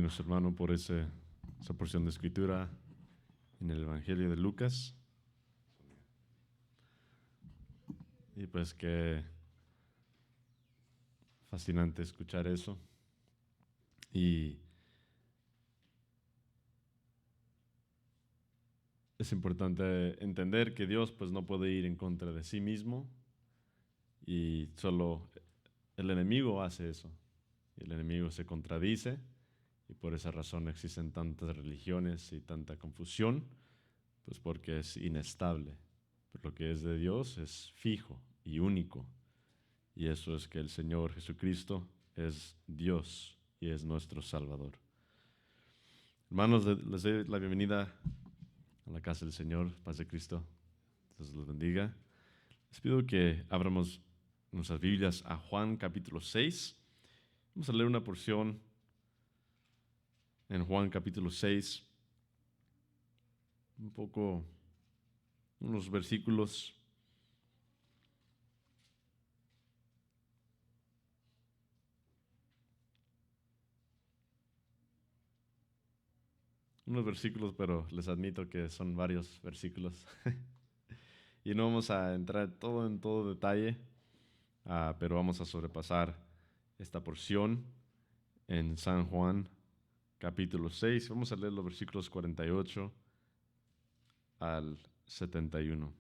Nuestro hermano por esa porción de escritura en el Evangelio de Lucas. Y pues qué fascinante escuchar eso. Y es importante entender que Dios pues no puede ir en contra de sí mismo y solo el enemigo hace eso. El enemigo se contradice y por esa razón existen tantas religiones y tanta confusión, pues porque es inestable. Pero lo que es de Dios es fijo y único. Y eso es que el Señor Jesucristo es Dios y es nuestro Salvador. Hermanos, les doy la bienvenida a la casa del Señor, paz de Cristo. Dios los bendiga. Les pido que abramos nuestras Biblias a Juan capítulo 6. Vamos a leer una porción en Juan capítulo 6, unos versículos. Unos versículos, pero les admito que son varios versículos. Y no vamos a entrar en todo detalle, pero vamos a sobrepasar esta porción en San Juan capítulo 6. Vamos a leer los versículos 48 al 71.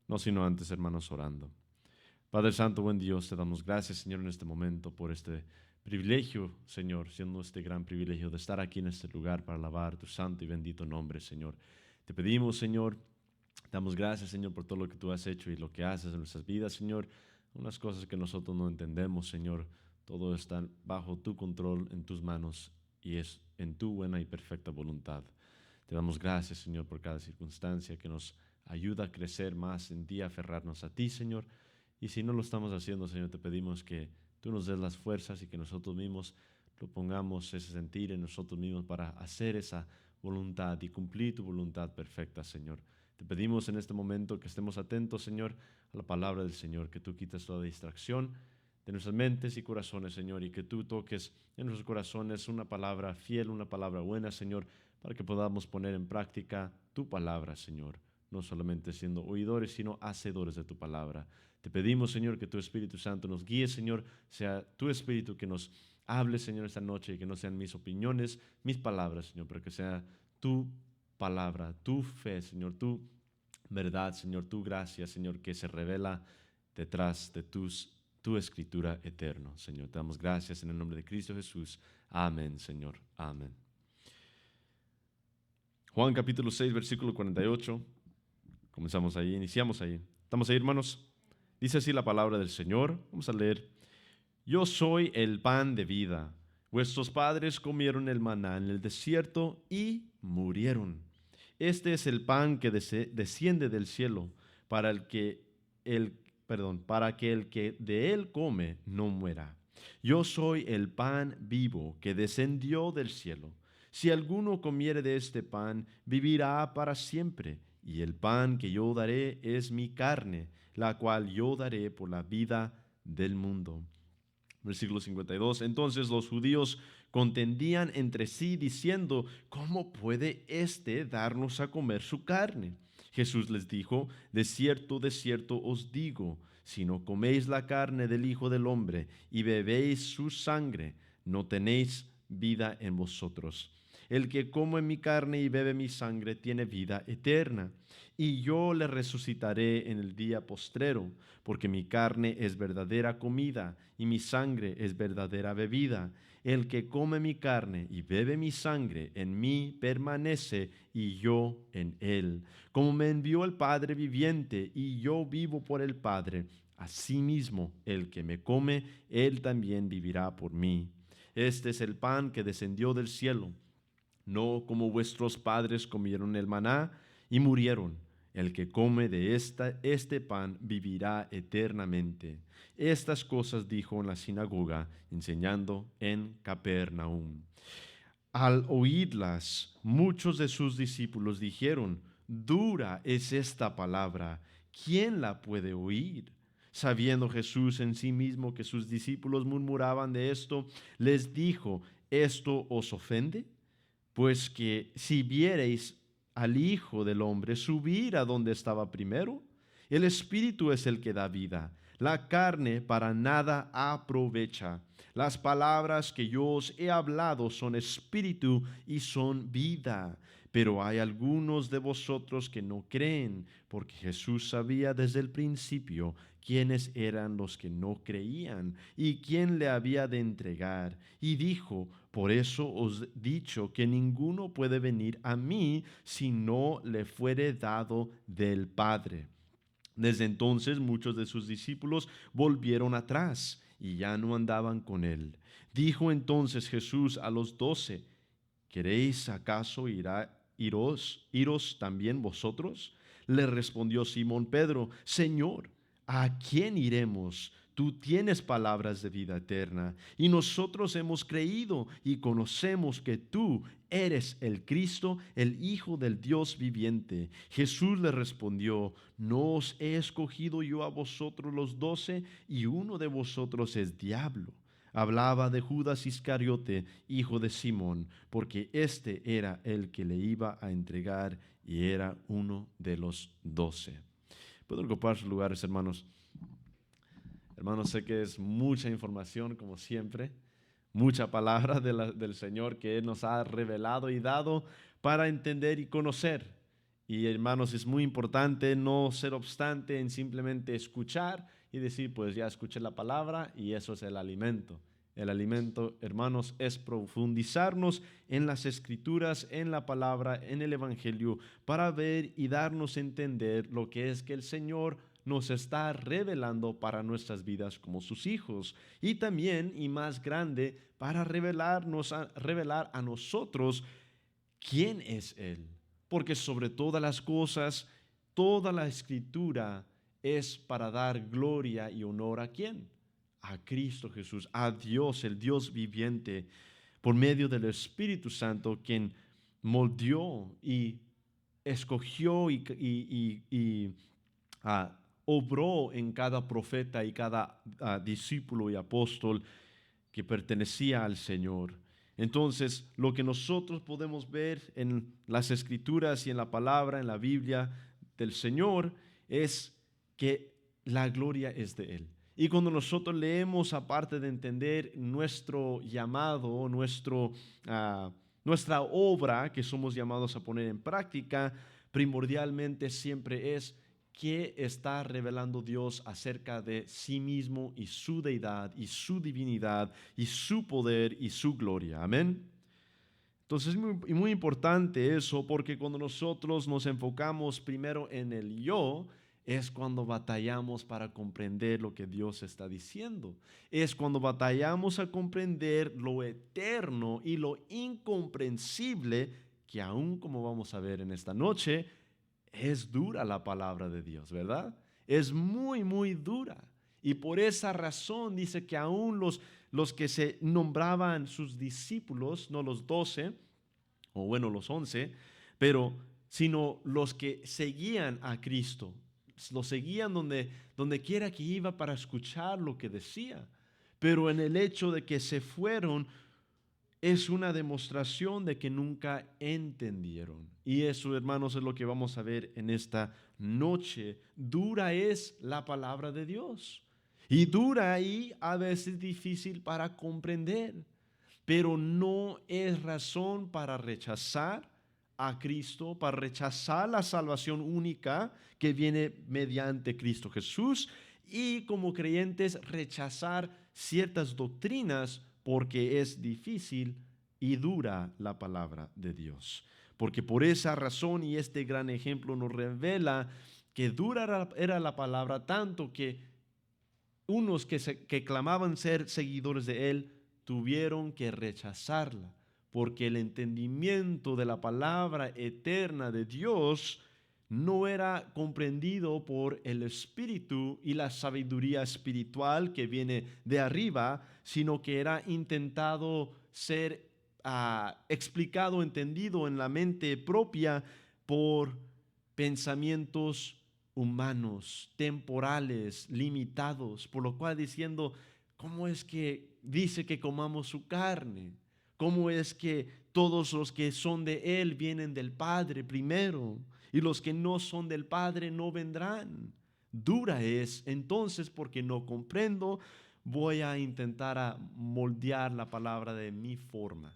No sino antes, hermanos, orando. Padre Santo, buen Dios, te damos gracias, Señor, en este momento por este privilegio, Señor, siendo este gran privilegio de estar aquí en este lugar para alabar tu santo y bendito nombre, Señor. Te pedimos, Señor, damos gracias, Señor, por todo lo que tú has hecho y lo que haces en nuestras vidas, Señor. Unas cosas que nosotros no entendemos, Señor. Todo está bajo tu control, en tus manos, y es en tu buena y perfecta voluntad. Te damos gracias, Señor, por cada circunstancia que nos ayuda a crecer más en ti, a aferrarnos a ti, Señor. Y si no lo estamos haciendo, Señor, te pedimos que tú nos des las fuerzas y que nosotros mismos lo pongamos ese sentir en nosotros mismos para hacer esa voluntad y cumplir tu voluntad perfecta, Señor. Te pedimos en este momento que estemos atentos, Señor, a la palabra del Señor, que tú quites toda distracción de nuestras mentes y corazones, Señor, y que tú toques en nuestros corazones una palabra fiel, una palabra buena, Señor, para que podamos poner en práctica tu palabra, Señor, no solamente siendo oidores, sino hacedores de tu palabra. Te pedimos, Señor, que tu Espíritu Santo nos guíe, Señor, sea tu Espíritu que nos hable, Señor, esta noche, y que no sean mis opiniones, mis palabras, Señor, pero que sea tu palabra, tu fe, Señor, tu verdad, Señor, tu gracia, Señor, que se revela detrás de tu escritura eterna, Señor. Te damos gracias en el nombre de Cristo Jesús. Amén, Señor. Amén. Juan capítulo 6, versículo 48. Comenzamos ahí, iniciamos ahí. ¿Estamos ahí, hermanos? Dice así la palabra del Señor. Vamos a leer. Yo soy el pan de vida. Vuestros padres comieron el maná en el desierto y murieron. Este es el pan que desciende del cielo, para que el que de él come no muera. Yo soy el pan vivo que descendió del cielo. Si alguno comiere de este pan, vivirá para siempre. Y el pan que yo daré es mi carne, la cual yo daré por la vida del mundo. Versículo 52. Entonces los judíos contendían entre sí diciendo, ¿cómo puede éste darnos a comer su carne? Jesús les dijo, de cierto os digo, si no coméis la carne del Hijo del Hombre y bebéis su sangre, no tenéis vida en vosotros. El que come mi carne y bebe mi sangre tiene vida eterna, y yo le resucitaré en el día postrero, porque mi carne es verdadera comida y mi sangre es verdadera bebida. El que come mi carne y bebe mi sangre en mí permanece y yo en él. Como me envió el Padre viviente y yo vivo por el Padre, asimismo el que me come, él también vivirá por mí. Este es el pan que descendió del cielo, no como vuestros padres comieron el maná y murieron. El que come de este pan vivirá eternamente. Estas cosas dijo en la sinagoga, enseñando en Capernaum. Al oírlas, muchos de sus discípulos dijeron, dura es esta palabra, ¿quién la puede oír? Sabiendo Jesús en sí mismo que sus discípulos murmuraban de esto, les dijo, ¿esto os ofende? Pues que si viereis al Hijo del Hombre subir a donde estaba primero, el Espíritu es el que da vida, la carne para nada aprovecha. Las palabras que yo os he hablado son espíritu y son vida. Pero hay algunos de vosotros que no creen, porque Jesús sabía desde el principio quiénes eran los que no creían y quién le había de entregar. Y dijo: por eso os he dicho que ninguno puede venir a mí si no le fuere dado del Padre. Desde entonces muchos de sus discípulos volvieron atrás y ya no andaban con él. Dijo entonces Jesús a los 12: ¿queréis acaso iros también vosotros? Le respondió Simón Pedro: Señor, ¿a quién iremos? Tú tienes palabras de vida eterna, y nosotros hemos creído y conocemos que tú eres el Cristo, el Hijo del Dios viviente. Jesús le respondió: ¿no os he escogido yo a vosotros los 12, y uno de vosotros es diablo? Hablaba de Judas Iscariote, hijo de Simón, porque este era el que le iba a entregar y era uno de los 12. Pueden ocupar sus lugares, hermanos. Hermanos, sé que es mucha información, como siempre, mucha palabra del Señor que Él nos ha revelado y dado para entender y conocer. Y hermanos, es muy importante no ser obstante en simplemente escuchar y decir: pues ya escuché la palabra y eso es el alimento. El alimento, hermanos, es profundizarnos en las escrituras, en la palabra, en el evangelio, para ver y darnos a entender lo que es que el Señor nos está revelando para nuestras vidas como sus hijos. Y también, y más grande, para revelar a nosotros quién es Él. Porque sobre todas las cosas, toda la escritura es para dar gloria y honor ¿a quién? A Cristo Jesús, a Dios, el Dios viviente, por medio del Espíritu Santo, quien moldeó y escogió y obró en cada profeta y cada discípulo y apóstol que pertenecía al Señor. Entonces, lo que nosotros podemos ver en las Escrituras y en la palabra, en la Biblia del Señor, es que la gloria es de Él. Y cuando nosotros leemos, aparte de entender nuestro llamado, nuestra obra que somos llamados a poner en práctica, primordialmente siempre es qué está revelando Dios acerca de sí mismo y su deidad y su divinidad y su poder y su gloria. Amén. Entonces es muy importante eso, porque cuando nosotros nos enfocamos primero en el yo, es cuando batallamos para comprender lo que Dios está diciendo. Es cuando batallamos a comprender lo eterno y lo incomprensible, que aún, como vamos a ver en esta noche, es dura la palabra de Dios, ¿verdad? Es muy, muy dura. Y por esa razón dice que aún los que se nombraban sus discípulos, no los 12, o bueno, los 11, pero sino los que seguían a Cristo, lo seguían donde quiera que iba para escuchar lo que decía. Pero en el hecho de que se fueron, es una demostración de que nunca entendieron. Y eso, hermanos, es lo que vamos a ver en esta noche. Dura es la palabra de Dios. Y dura y a veces difícil para comprender. Pero no es razón para rechazar a Cristo, para rechazar la salvación única que viene mediante Cristo Jesús, y como creyentes rechazar ciertas doctrinas porque es difícil y dura la palabra de Dios. Porque por esa razón, y este gran ejemplo nos revela que dura era la palabra, tanto que unos que clamaban ser seguidores de Él tuvieron que rechazarla, porque el entendimiento de la palabra eterna de Dios no era comprendido por el Espíritu y la sabiduría espiritual que viene de arriba, sino que era intentado ser explicado, entendido en la mente propia por pensamientos humanos, temporales, limitados, por lo cual diciendo: ¿cómo es que dice que comamos su carne? ¿Cómo es que todos los que son de Él vienen del Padre primero y los que no son del Padre no vendrán? Dura es, entonces, porque no comprendo, voy a intentar a moldear la palabra de mi forma.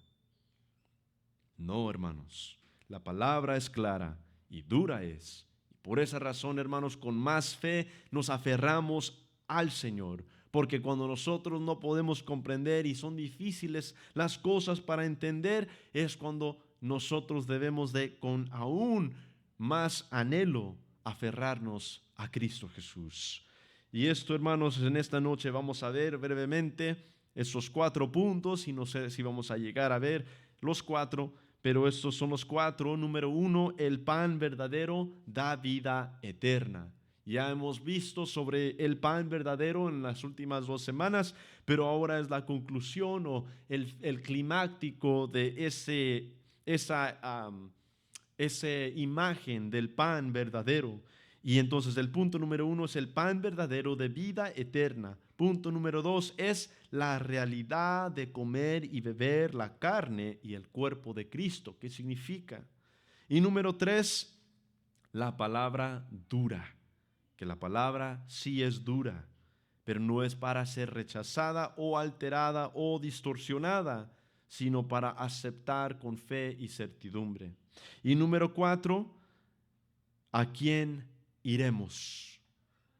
No, hermanos, la palabra es clara y dura es. Por esa razón, hermanos, con más fe nos aferramos al Señor, porque cuando nosotros no podemos comprender y son difíciles las cosas para entender, es cuando nosotros debemos de con aún más anhelo aferrarnos a Cristo Jesús. Y esto, hermanos, en esta noche vamos a ver brevemente esos 4 puntos y no sé si vamos a llegar a ver los 4, pero estos son los 4. Número 1, el pan verdadero da vida eterna. Ya hemos visto sobre el pan verdadero en las últimas 2 semanas, pero ahora es la conclusión o el climático de esa imagen del pan verdadero. Y entonces el punto número 1 es el pan verdadero de vida eterna. Punto número 2 es la realidad de comer y beber la carne y el cuerpo de Cristo. ¿Qué significa? Y número 3, la palabra dura. Que la palabra sí es dura, pero no es para ser rechazada o alterada o distorsionada, sino para aceptar con fe y certidumbre. Y número 4, ¿a quién iremos?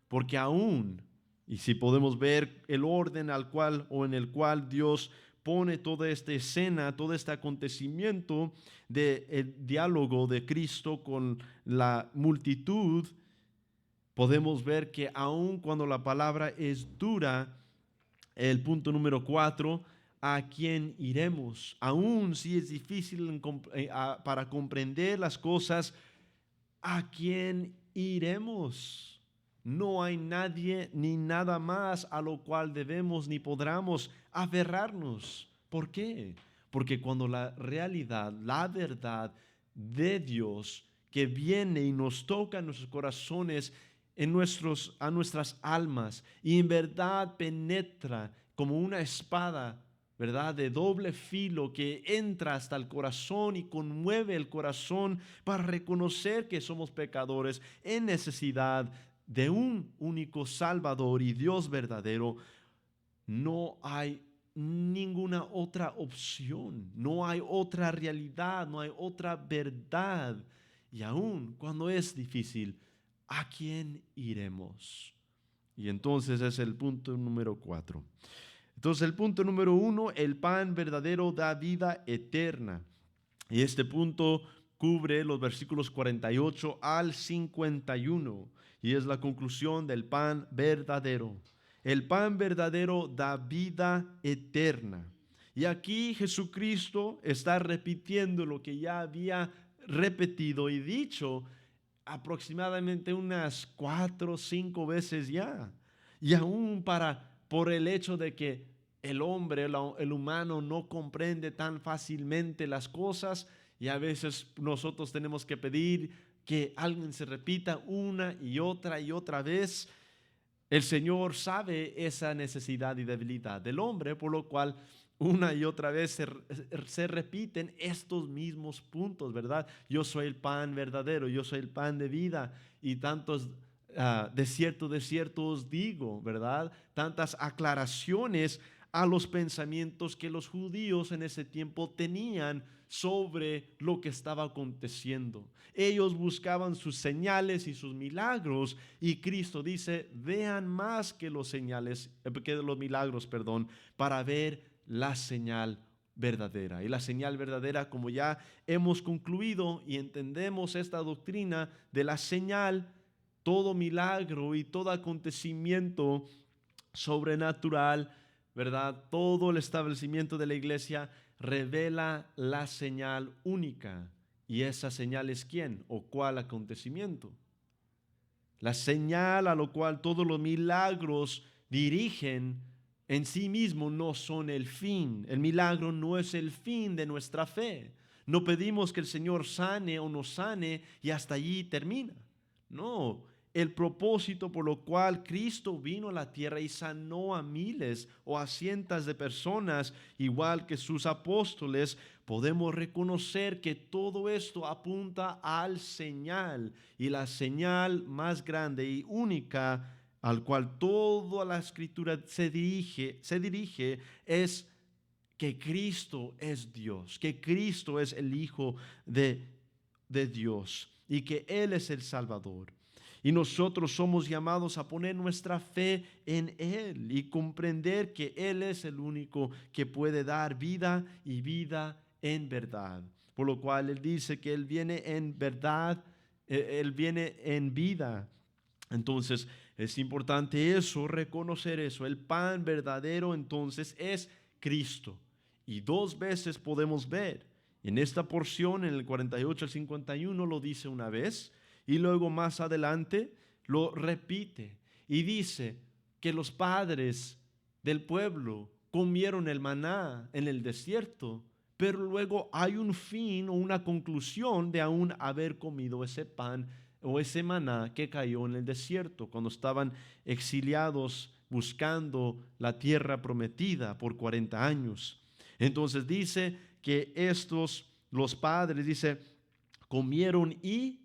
Porque aún, y si podemos ver el orden al cual o en el cual Dios pone toda esta escena, todo este acontecimiento del diálogo de Cristo con la multitud, podemos ver que aun cuando la palabra es dura, el punto número 4, ¿a quién iremos? Aun si es difícil para comprender las cosas, ¿a quién iremos? No hay nadie ni nada más a lo cual debemos ni podamos aferrarnos. ¿Por qué? Porque cuando la realidad, la verdad de Dios que viene y nos toca en nuestros corazones, a nuestras almas, y en verdad penetra como una espada, ¿verdad?, de doble filo que entra hasta el corazón y conmueve el corazón para reconocer que somos pecadores en necesidad de un único Salvador y Dios verdadero. No hay ninguna otra opción, no hay otra realidad, no hay otra verdad. Y aún cuando es difícil, ¿a quién iremos? Y entonces es el punto número 4. Entonces el punto número 1, el pan verdadero da vida eterna. Y este punto cubre los versículos 48 al 51 y es la conclusión del pan verdadero. El pan verdadero da vida eterna. Y aquí Jesucristo está repitiendo lo que ya había repetido y dicho aproximadamente unas 4 o 5 veces ya. Y aún por el hecho de que el hombre, el humano no comprende tan fácilmente las cosas y a veces nosotros tenemos que pedir que alguien se repita una y otra vez. El Señor sabe esa necesidad y debilidad del hombre, por lo cual una y otra vez se repiten estos mismos puntos, ¿verdad? Yo soy el pan verdadero, yo soy el pan de vida y tantos de cierto os digo, ¿verdad? Tantas aclaraciones a los pensamientos que los judíos en ese tiempo tenían sobre lo que estaba aconteciendo. Ellos buscaban sus señales y sus milagros y Cristo dice, vean más que los milagros, para ver la señal verdadera. Y la señal verdadera, como ya hemos concluido y entendemos esta doctrina de la señal, todo milagro y todo acontecimiento sobrenatural, ¿verdad? Todo el establecimiento de la iglesia revela la señal única. ¿Y esa señal es quién o cuál acontecimiento? La señal a lo cual todos los milagros dirigen en sí mismo no son el fin. El milagro no es el fin de nuestra fe. No pedimos que el Señor sane o nos sane y hasta allí termina. No, el propósito por lo cual Cristo vino a la tierra y sanó a miles o a cientos de personas, igual que sus apóstoles, podemos reconocer que todo esto apunta al señal, y la señal más grande y única al cual toda la escritura se dirige es que Cristo es Dios, que Cristo es el Hijo de Dios y que Él es el Salvador. Y nosotros somos llamados a poner nuestra fe en Él y comprender que Él es el único que puede dar vida y vida en verdad. Por lo cual Él dice que Él viene en verdad, Él viene en vida. Entonces es importante eso, reconocer eso. El pan verdadero entonces es Cristo. Y dos veces podemos ver. En esta porción, en el 48 al 51, lo dice una vez y luego más adelante lo repite. Y dice que los padres del pueblo comieron el maná en el desierto, pero luego hay un fin o una conclusión de aún haber comido ese pan o ese maná que cayó en el desierto cuando estaban exiliados buscando la tierra prometida por 40 años. Entonces dice que los padres, dice, comieron y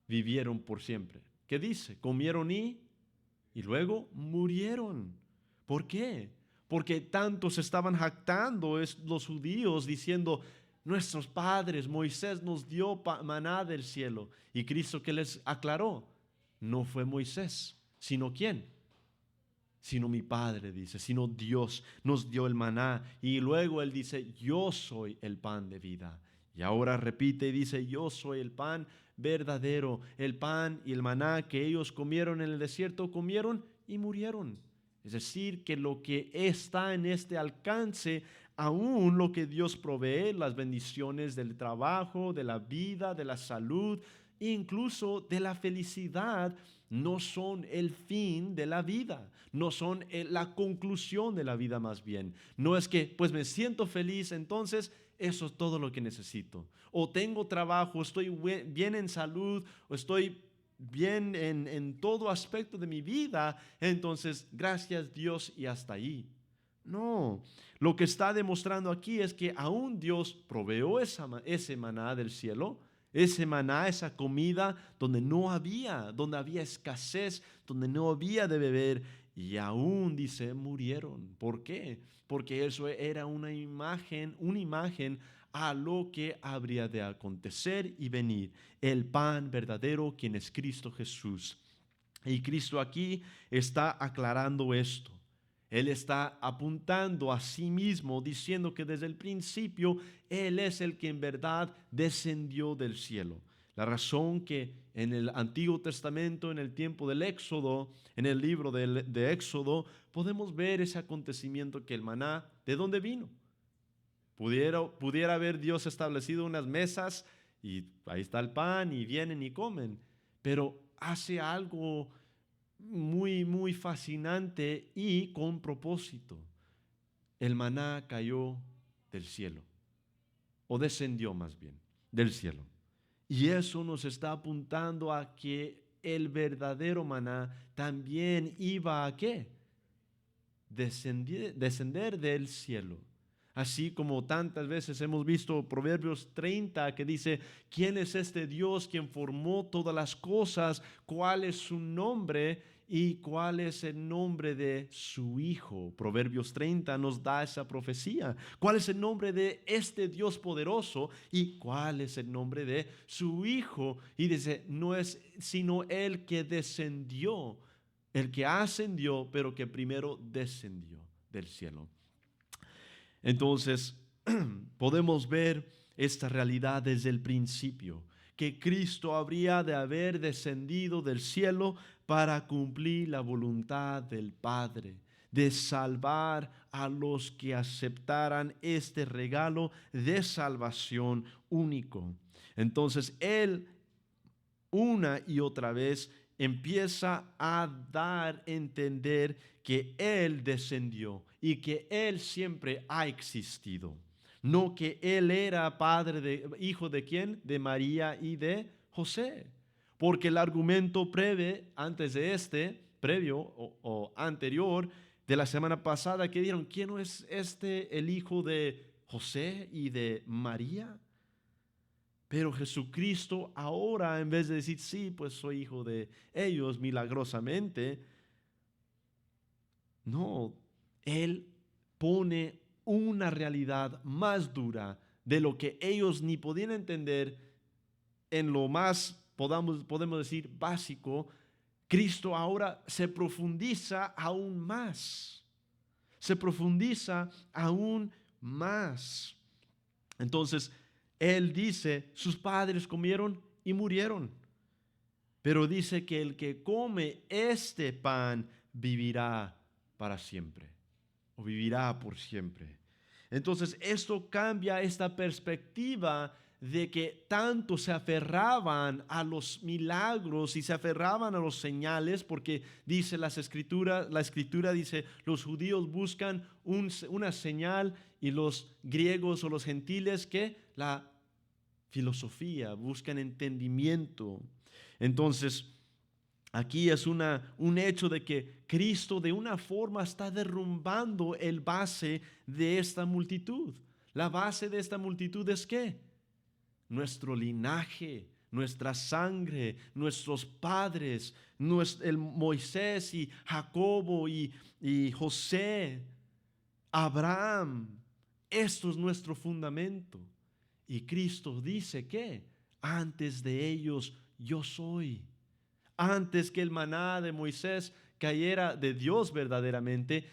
vivieron por siempre. ¿Qué dice? Comieron y luego murieron. ¿Por qué? Porque tantos estaban jactando los judíos diciendo, nuestros padres, Moisés nos dio maná del cielo. Y Cristo, que les aclaró, no fue Moisés, sino ¿quién? Sino mi Padre, dice, sino Dios nos dio el maná. Y luego Él dice, yo soy el pan de vida. Y ahora repite y dice, yo soy el pan verdadero. El pan y el maná que ellos comieron en el desierto, comieron y murieron. Es decir, que lo que está en este alcance, aún lo que Dios provee, las bendiciones del trabajo, de la vida, de la salud, incluso de la felicidad, no son el fin de la vida, no son la conclusión de la vida más bien. No es que pues me siento feliz, entonces eso es todo lo que necesito. O tengo trabajo, estoy bien en salud, o estoy bien en todo aspecto de mi vida, entonces gracias Dios y hasta ahí. No, lo que está demostrando aquí es que aún Dios proveó ese maná del cielo, ese maná, esa comida donde había escasez, donde no había de beber, y aún dice, murieron. ¿Por qué? Porque eso era una imagen a lo que habría de acontecer y venir, el pan verdadero, quien es Cristo Jesús. Y Cristo aquí está aclarando esto. Él está apuntando a sí mismo, diciendo que desde el principio Él es el que en verdad descendió del cielo. La razón que en el Antiguo Testamento, en el tiempo del Éxodo, en el libro de Éxodo, podemos ver ese acontecimiento que el maná, ¿de dónde vino? Pudiera haber Dios establecido unas mesas y ahí está el pan y vienen y comen, pero hace algo muy, muy fascinante y con propósito. El maná cayó del cielo, o descendió más bien, del cielo. Y eso nos está apuntando a que el verdadero maná también iba a ¿qué? Descender del cielo. Así como tantas veces hemos visto Proverbios 30 que dice, ¿quién es este Dios quien formó todas las cosas? ¿Cuál es su nombre y cuál es el nombre de su Hijo? Proverbios 30 nos da esa profecía. ¿Cuál es el nombre de este Dios poderoso y cuál es el nombre de su Hijo? Y dice, no es sino el que descendió, el que ascendió, pero que primero descendió del cielo. Entonces, podemos ver esta realidad desde el principio, que Cristo habría de haber descendido del cielo para cumplir la voluntad del Padre, de salvar a los que aceptaran este regalo de salvación único. Entonces, Él una y otra vez empieza a dar a entender que Él descendió y que Él siempre ha existido. No que Él era hijo de ¿quién? De María y de José. Porque el argumento previo o anterior de la semana pasada, que dijeron, ¿quién no es este el hijo de José y de María? Pero Jesucristo ahora, en vez de decir, sí, pues soy hijo de ellos milagrosamente, no, Él pone una realidad más dura de lo que ellos ni podían entender en lo más, podemos decir, básico. Cristo ahora se profundiza aún más. Se profundiza aún más. Entonces, Él dice, sus padres comieron y murieron. Pero dice que el que come este pan vivirá para siempre, o vivirá por siempre. Entonces, esto cambia esta perspectiva de que tanto se aferraban a los milagros y se aferraban a los señales, porque dice la escritura dice, los judíos buscan una señal y los griegos o los gentiles que la filosofía, buscan entendimiento. Entonces, aquí es un hecho de que Cristo de una forma está derrumbando el base de esta multitud. La base de esta multitud es ¿qué? Nuestro linaje, nuestra sangre, nuestros padres, el Moisés y Jacobo y José, Abraham. Esto es nuestro fundamento. Y Cristo dice que antes de ellos yo soy. Antes que el maná de Moisés cayera de Dios verdaderamente,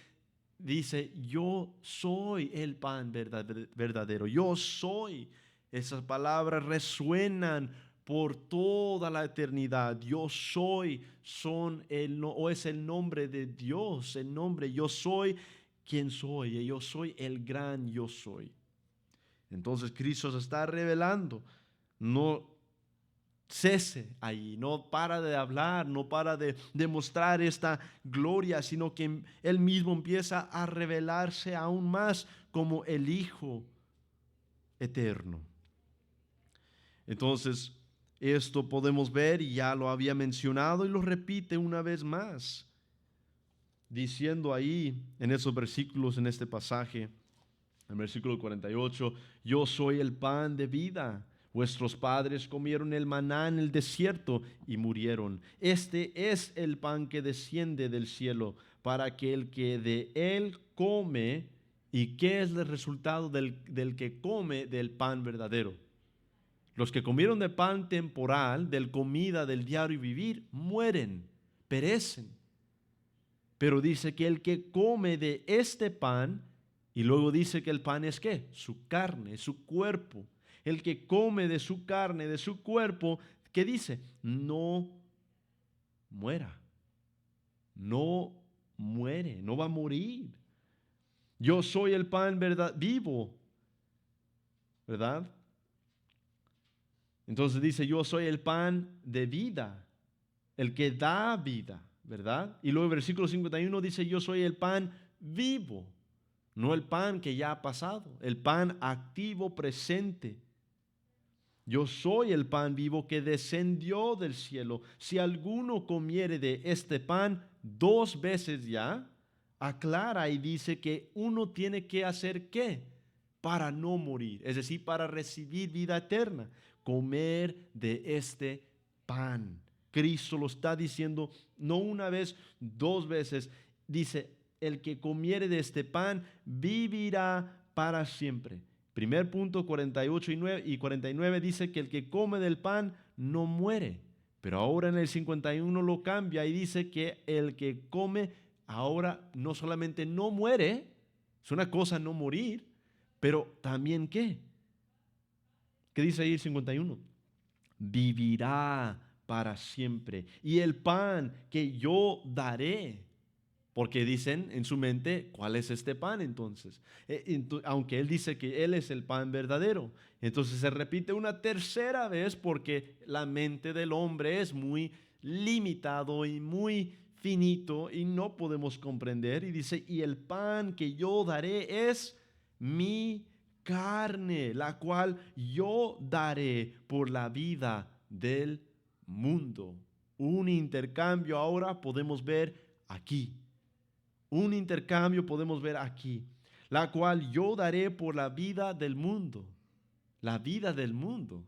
dice, yo soy el pan verdadero, yo soy. Esas palabras resuenan por toda la eternidad. Yo soy, es el nombre de Dios, el nombre yo soy quien soy, y yo soy el gran yo soy. Entonces Cristo se está revelando, no cese ahí, no para de hablar, no para de demostrar esta gloria, sino que Él mismo empieza a revelarse aún más como el Hijo eterno. Entonces, esto podemos ver, y ya lo había mencionado y lo repite una vez más, diciendo ahí en esos versículos, en este pasaje, en el versículo 48, yo soy el pan de vida. Vuestros padres comieron el maná en el desierto y murieron. Este es el pan que desciende del cielo, para que el que de él come, ¿y qué es el resultado del que come del pan verdadero? Los que comieron de pan temporal, del comida del diario vivir, mueren, perecen. Pero dice que el que come de este pan, y luego dice que el pan es ¿qué? Su carne, su cuerpo. El que come de su carne, de su cuerpo, ¿qué dice? No muera. No muere, no va a morir. Yo soy el pan vivo, ¿verdad? Entonces dice, yo soy el pan de vida, el que da vida, ¿verdad? Y luego el versículo 51 dice, yo soy el pan vivo, no el pan que ya ha pasado, el pan activo presente. Yo soy el pan vivo que descendió del cielo. Si alguno comiere de este pan, 2 veces ya, aclara y dice que uno tiene que hacer ¿qué? Para no morir, es decir, para recibir vida eterna, comer de este pan. Cristo lo está diciendo no una vez, 2 veces. Dice, el que comiere de este pan vivirá para siempre. Primer punto, 48 y 49 dice que el que come del pan no muere. Pero ahora en el 51 lo cambia y dice que el que come ahora no solamente no muere, es una cosa no morir, pero también ¿qué? ¿Qué dice ahí el 51? Vivirá para siempre. Y el pan que yo daré. Porque dicen en su mente, ¿cuál es este pan entonces? Aunque él dice que él es el pan verdadero. Entonces se repite una tercera vez porque la mente del hombre es muy limitado y muy finito y no podemos comprender. Y dice, y el pan que yo daré es mi carne, la cual yo daré por la vida del mundo. Un intercambio ahora podemos ver aquí. Un intercambio podemos ver aquí, la cual yo daré por la vida del mundo. La vida del mundo.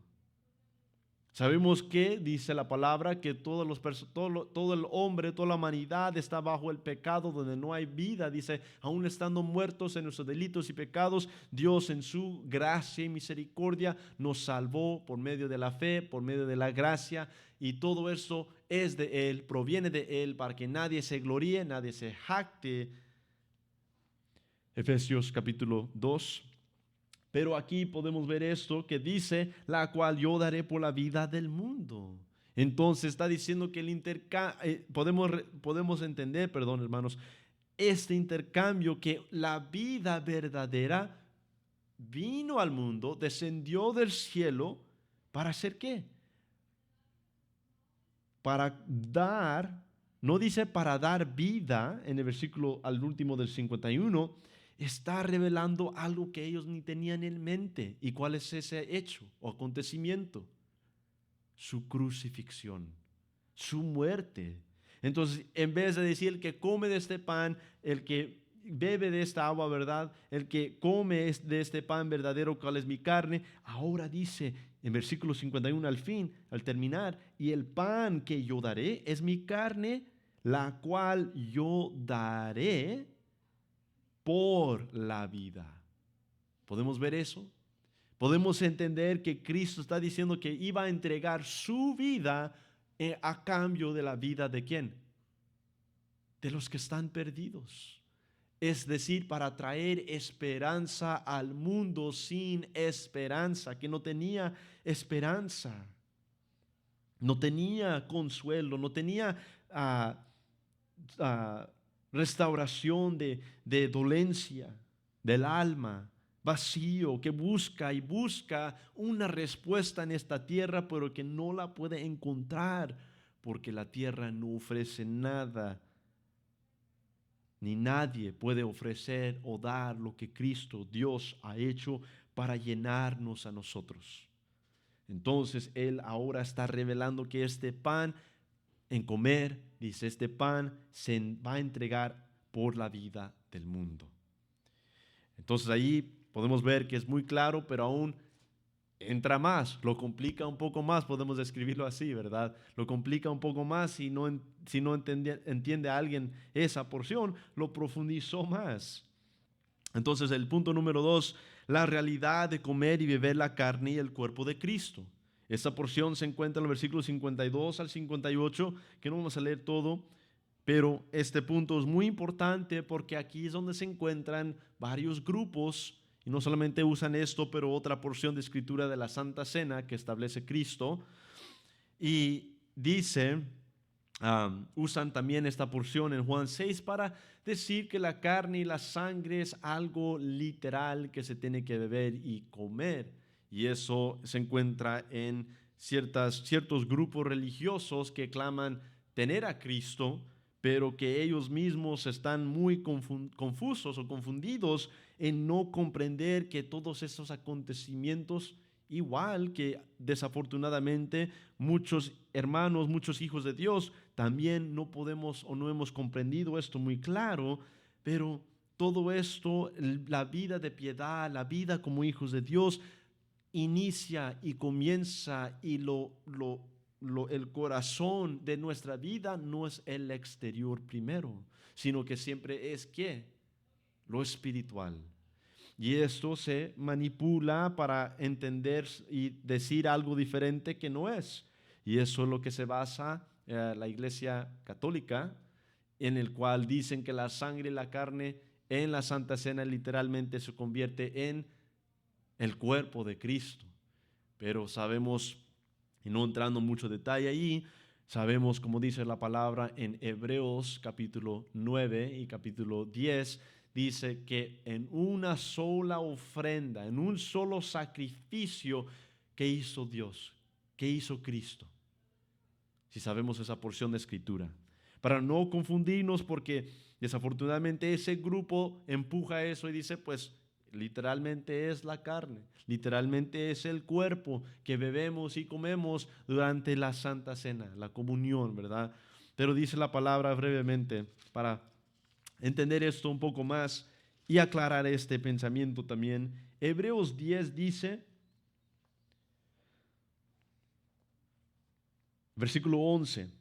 Sabemos que, dice la palabra, que todo el hombre, toda la humanidad está bajo el pecado donde no hay vida. Dice, aún estando muertos en nuestros delitos y pecados, Dios en su gracia y misericordia nos salvó por medio de la fe, por medio de la gracia. Y todo eso es de Él, proviene de Él, para que nadie se gloríe, nadie se jacte. Efesios capítulo 2. Pero aquí podemos ver esto que dice, la cual yo daré por la vida del mundo. Entonces está diciendo que podemos entender, perdón hermanos, este intercambio, que la vida verdadera vino al mundo, descendió del cielo, ¿para hacer qué? Para dar, no dice para dar vida en el versículo al último del 51, está revelando algo que ellos ni tenían en mente. ¿Y cuál es ese hecho o acontecimiento? Su crucifixión, su muerte. Entonces, en vez de decir el que come de este pan, el que bebe de esta agua, ¿verdad? El que come de este pan verdadero, cual es mi carne, ahora dice en versículo 51 al fin, al terminar, y el pan que yo daré es mi carne, la cual yo daré por la vida. ¿Podemos ver eso? Podemos entender que Cristo está diciendo que iba a entregar su vida a cambio de la vida ¿de quién? De los que están perdidos. Es decir, para traer esperanza al mundo sin esperanza, que no tenía esperanza, no tenía consuelo, no tenía restauración de dolencia del alma, vacío, que busca y busca una respuesta en esta tierra, pero que no la puede encontrar porque la tierra no ofrece nada, ni nadie puede ofrecer o dar lo que Cristo, Dios, ha hecho para llenarnos a nosotros. Entonces Él ahora está revelando que este pan en comer, dice, este pan se va a entregar por la vida del mundo. Entonces ahí podemos ver que es muy claro, pero aún entra más, lo complica un poco más, podemos describirlo así, ¿verdad? Lo complica un poco más si no entiende a alguien esa porción, lo profundizó más. Entonces el punto número 2, la realidad de comer y beber la carne y el cuerpo de Cristo. Esa porción se encuentra en los versículos 52 al 58, que no vamos a leer todo, pero este punto es muy importante porque aquí es donde se encuentran varios grupos, y no solamente usan esto, pero otra porción de escritura de la Santa Cena que establece Cristo, y dice, usan también esta porción en Juan 6 para decir que la carne y la sangre es algo literal que se tiene que beber y comer. Y eso se encuentra en ciertos grupos religiosos que claman tener a Cristo, pero que ellos mismos están muy confusos o confundidos en no comprender que todos esos acontecimientos, igual que desafortunadamente muchos hermanos, muchos hijos de Dios, también no podemos o no hemos comprendido esto muy claro, pero todo esto, la vida de piedad, la vida como hijos de Dios, inicia y comienza, y el corazón de nuestra vida no es el exterior primero, sino que siempre es ¿qué? Lo espiritual. Y esto se manipula para entender y decir algo diferente que no es. Y eso es lo que se basa la Iglesia Católica, en el cual dicen que la sangre y la carne en la Santa Cena literalmente se convierte en el cuerpo de Cristo. Pero sabemos, y no entrando en mucho detalle ahí, sabemos, como dice la palabra en Hebreos capítulo 9 y capítulo 10, dice que en una sola ofrenda, en un solo sacrificio que hizo Dios, que hizo Cristo. Si sabemos esa porción de escritura, para no confundirnos, porque desafortunadamente ese grupo empuja eso y dice, pues Literalmente es la carne, literalmente es el cuerpo que bebemos y comemos durante la Santa Cena, la comunión, ¿verdad? Pero dice la palabra brevemente para entender esto un poco más y aclarar este pensamiento también. Hebreos 10 dice, versículo 11.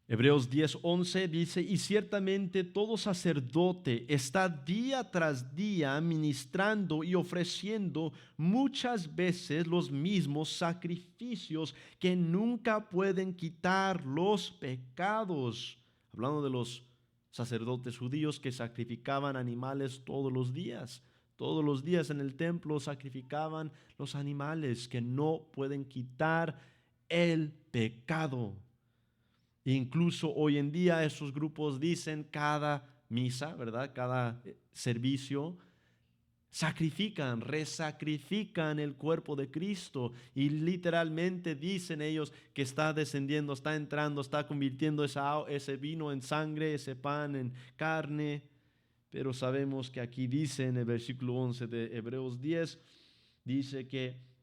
Hebreos 10:11 dice, y ciertamente todo sacerdote está día tras día ministrando y ofreciendo muchas veces los mismos sacrificios que nunca pueden quitar los pecados. Hablando de los sacerdotes judíos que sacrificaban animales todos los días. Todos los días en el templo sacrificaban los animales que no pueden quitar el pecado. Incluso hoy en día esos grupos dicen cada misa, ¿verdad? Cada servicio, sacrifican, resacrifican el cuerpo de Cristo y literalmente dicen ellos que está descendiendo, está entrando, está convirtiendo ese vino en sangre, ese pan en carne. Pero sabemos que aquí dice en el versículo 11 de Hebreos 10, dice que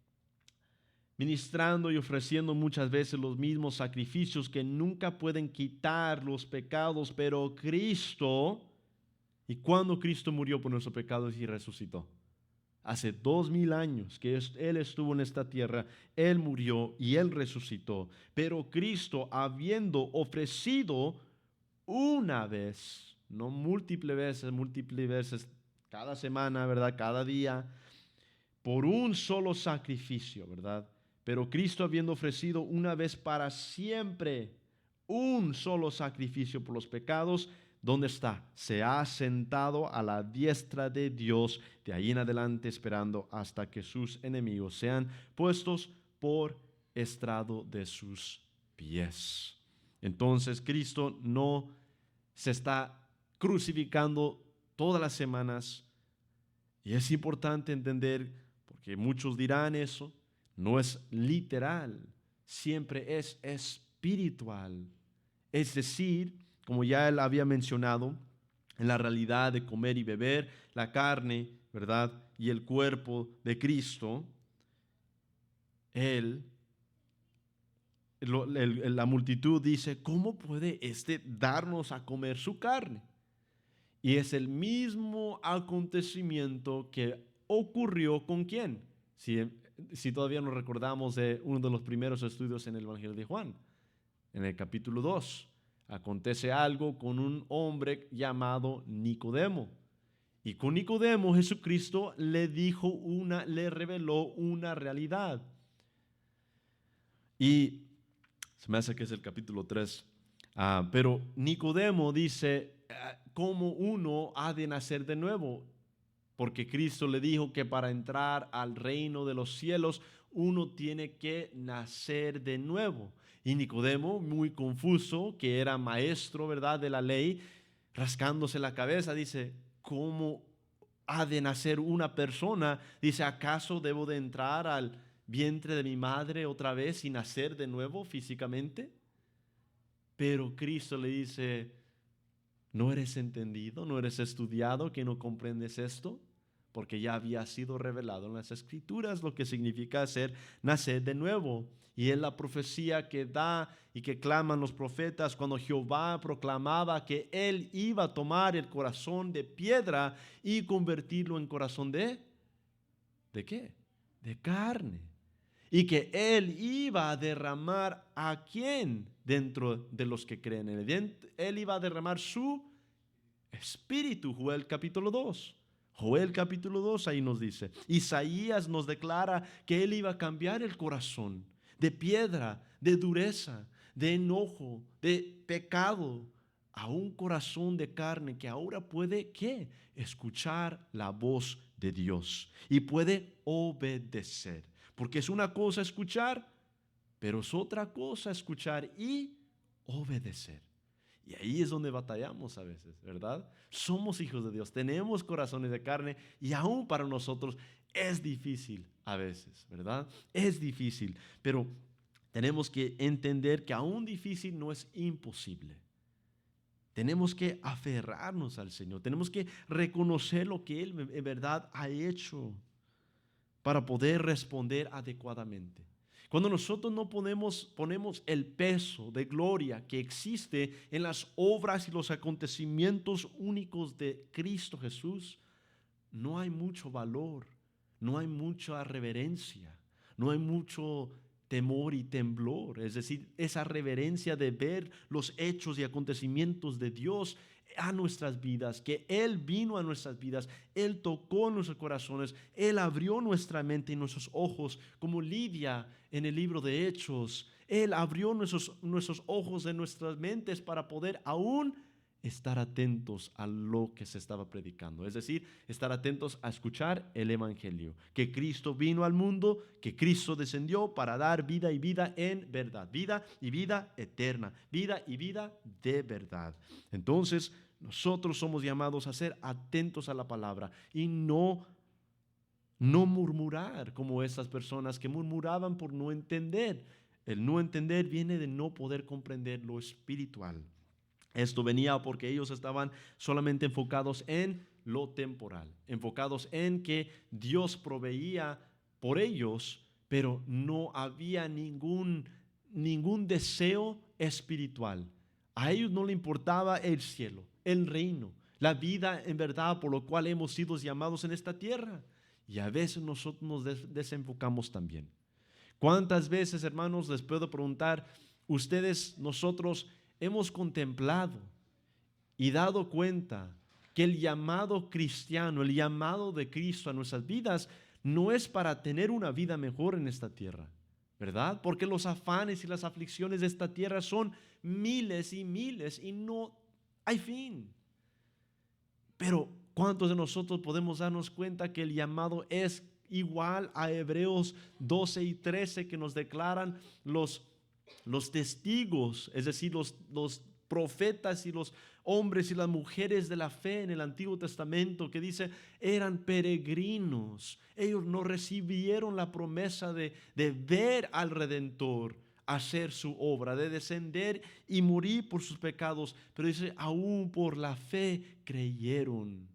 ministrando y ofreciendo muchas veces los mismos sacrificios que nunca pueden quitar los pecados, pero Cristo, ¿y cuándo Cristo murió por nuestros pecados y resucitó? Hace 2000 años que Él estuvo en esta tierra, Él murió y Él resucitó. Pero Cristo, habiendo ofrecido una vez, no múltiples veces, cada semana, ¿verdad? Cada día, por un solo sacrificio, ¿verdad? Pero Cristo habiendo ofrecido una vez para siempre un solo sacrificio por los pecados, ¿dónde está? Se ha sentado a la diestra de Dios, de ahí en adelante esperando hasta que sus enemigos sean puestos por estrado de sus pies. Entonces Cristo no se está crucificando todas las semanas y es importante entender, porque muchos dirán eso, no es literal, siempre es espiritual. Es decir, como ya él había mencionado, en la realidad de comer y beber, la carne, ¿verdad? Y el cuerpo de Cristo, la multitud dice, ¿cómo puede darnos a comer su carne? Y es el mismo acontecimiento que ocurrió con quién. Si todavía nos recordamos de uno de los primeros estudios en el Evangelio de Juan, en el capítulo 2, acontece algo con un hombre llamado Nicodemo. Y con Nicodemo Jesucristo le reveló una realidad. Y se me hace que es el capítulo 3. Pero Nicodemo dice, ¿cómo uno ha de nacer de nuevo? Porque Cristo le dijo que para entrar al reino de los cielos uno tiene que nacer de nuevo. Y Nicodemo, muy confuso, que era maestro, ¿verdad?, de la ley, rascándose la cabeza, dice, ¿cómo ha de nacer una persona? Dice, ¿acaso debo de entrar al vientre de mi madre otra vez y nacer de nuevo físicamente? Pero Cristo le dice, ¿no eres entendido? ¿No eres estudiado que no comprendes esto? Porque ya había sido revelado en las Escrituras lo que significa nacer de nuevo. Y es la profecía que da y que claman los profetas cuando Jehová proclamaba que Él iba a tomar el corazón de piedra y convertirlo en corazón ¿de qué? De carne. Y que Él iba a derramar ¿a quién? Dentro de los que creen en Él. Él iba a derramar su espíritu. Joel capítulo 2. Joel capítulo 2 ahí nos dice. Isaías nos declara que Él iba a cambiar el corazón de piedra, de dureza, de enojo, de pecado, a un corazón de carne que ahora puede, ¿qué? Escuchar la voz de Dios y puede obedecer. Porque es una cosa escuchar, pero es otra cosa escuchar y obedecer. Y ahí es donde batallamos a veces, ¿verdad? Somos hijos de Dios, tenemos corazones de carne y aún para nosotros es difícil a veces, ¿verdad? Es difícil, pero tenemos que entender que aún difícil no es imposible. Tenemos que aferrarnos al Señor. Tenemos que reconocer lo que Él en verdad ha hecho para poder responder adecuadamente. Cuando nosotros no ponemos el peso de gloria que existe en las obras y los acontecimientos únicos de Cristo Jesús, no hay mucho valor, no hay mucha reverencia, no hay mucho temor y temblor. Es decir, esa reverencia de ver los hechos y acontecimientos de Dios a nuestras vidas, que Él vino a nuestras vidas, Él tocó nuestros corazones, Él abrió nuestra mente y nuestros ojos, como Lidia en el libro de Hechos. Él abrió nuestros ojos de nuestras mentes para poder aún estar atentos a lo que se estaba predicando, es decir, estar atentos a escuchar el evangelio, que Cristo vino al mundo, que Cristo descendió para dar vida y vida en verdad, vida y vida eterna, vida y vida de verdad. Entonces, nosotros somos llamados a ser atentos a la palabra y no murmurar como esas personas que murmuraban por no entender. El no entender viene de no poder comprender lo espiritual. Esto venía porque ellos estaban solamente enfocados en lo temporal, enfocados en que Dios proveía por ellos, pero no había ningún deseo espiritual. A ellos no le importaba el cielo, el reino, la vida en verdad por lo cual hemos sido llamados en esta tierra. Y a veces nosotros nos desenfocamos también. ¿Cuántas veces, hermanos, les puedo preguntar, nosotros hemos contemplado y dado cuenta que el llamado cristiano, el llamado de Cristo a nuestras vidas no es para tener una vida mejor en esta tierra, ¿verdad? Porque los afanes y las aflicciones de esta tierra son miles y miles y no hay fin. Pero ¿cuántos de nosotros podemos darnos cuenta que el llamado es igual a Hebreos 12 y 13 que nos declaran los testigos, es decir, los profetas y los hombres y las mujeres de la fe en el Antiguo Testamento, que dice, eran peregrinos, ellos no recibieron la promesa de ver al Redentor hacer su obra, de descender y morir por sus pecados, pero dice, aún por la fe creyeron.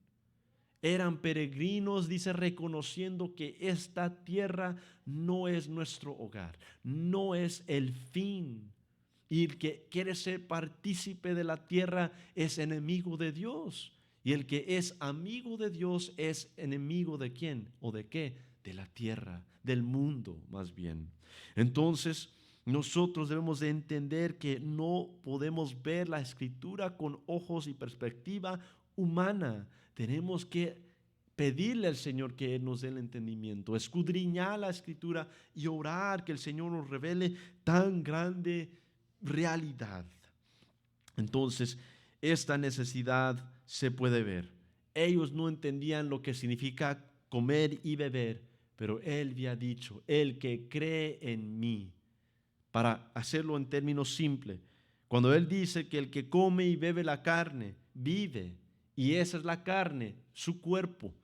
Eran peregrinos, dice, reconociendo que esta tierra no es nuestro hogar, no es el fin. Y el que quiere ser partícipe de la tierra es enemigo de Dios. Y el que es amigo de Dios es enemigo de ¿quién? ¿O de qué? De la tierra, del mundo más bien. Entonces, nosotros debemos de entender que no podemos ver la Escritura con ojos y perspectiva humana. Tenemos que pedirle al Señor que Él nos dé el entendimiento, escudriñar la Escritura y orar que el Señor nos revele tan grande realidad. Entonces, esta necesidad se puede ver. Ellos no entendían lo que significa comer y beber, pero Él había dicho, el que cree en mí, para hacerlo en términos simples, cuando Él dice que el que come y bebe la carne, vive, y esa es la carne, su cuerpo.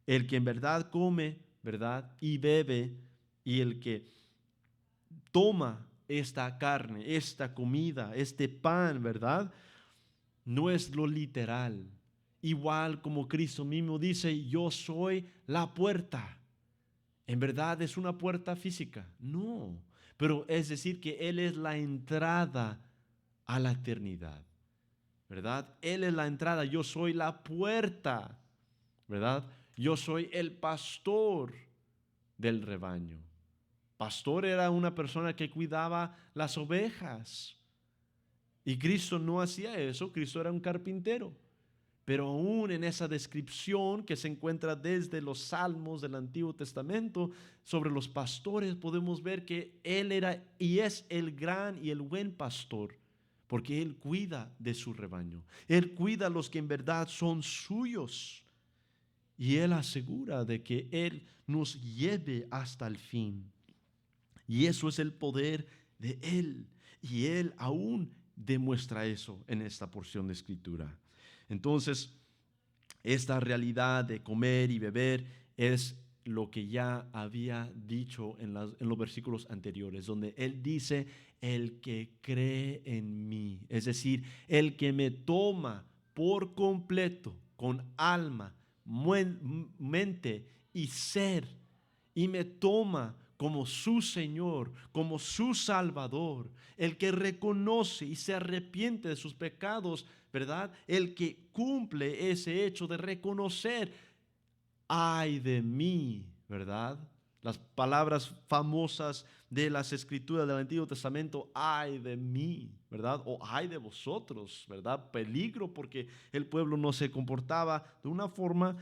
El que en verdad come, ¿verdad? Y bebe, y el que toma esta carne, esta comida, este pan, ¿verdad? No es lo literal. Igual como Cristo mismo dice, yo soy la puerta. ¿En verdad es una puerta física? No, pero es decir que Él es la entrada a la eternidad, ¿verdad? Él es la entrada, yo soy la puerta, ¿verdad? Yo soy el pastor del rebaño. Pastor era una persona que cuidaba las ovejas. Y Cristo no hacía eso, Cristo era un carpintero. Pero aún en esa descripción que se encuentra desde los Salmos del Antiguo Testamento sobre los pastores, podemos ver que Él era y es el gran y el buen pastor, porque Él cuida de su rebaño. Él cuida a los que en verdad son suyos. Y Él asegura de que Él nos lleve hasta el fin. Y eso es el poder de Él. Y Él aún demuestra eso en esta porción de Escritura. Entonces, esta realidad de comer y beber es lo que ya había dicho en los versículos anteriores, donde Él dice, el que cree en mí, es decir, el que me toma por completo, con alma, mente y ser, y me toma como su Señor, como su Salvador, el que reconoce y se arrepiente de sus pecados, ¿verdad? El que cumple ese hecho de reconocer, ay de mí, ¿verdad? Las palabras famosas de las escrituras del Antiguo Testamento, ay de mí, ¿verdad? O ay de vosotros, ¿verdad? Peligro porque el pueblo no se comportaba de una forma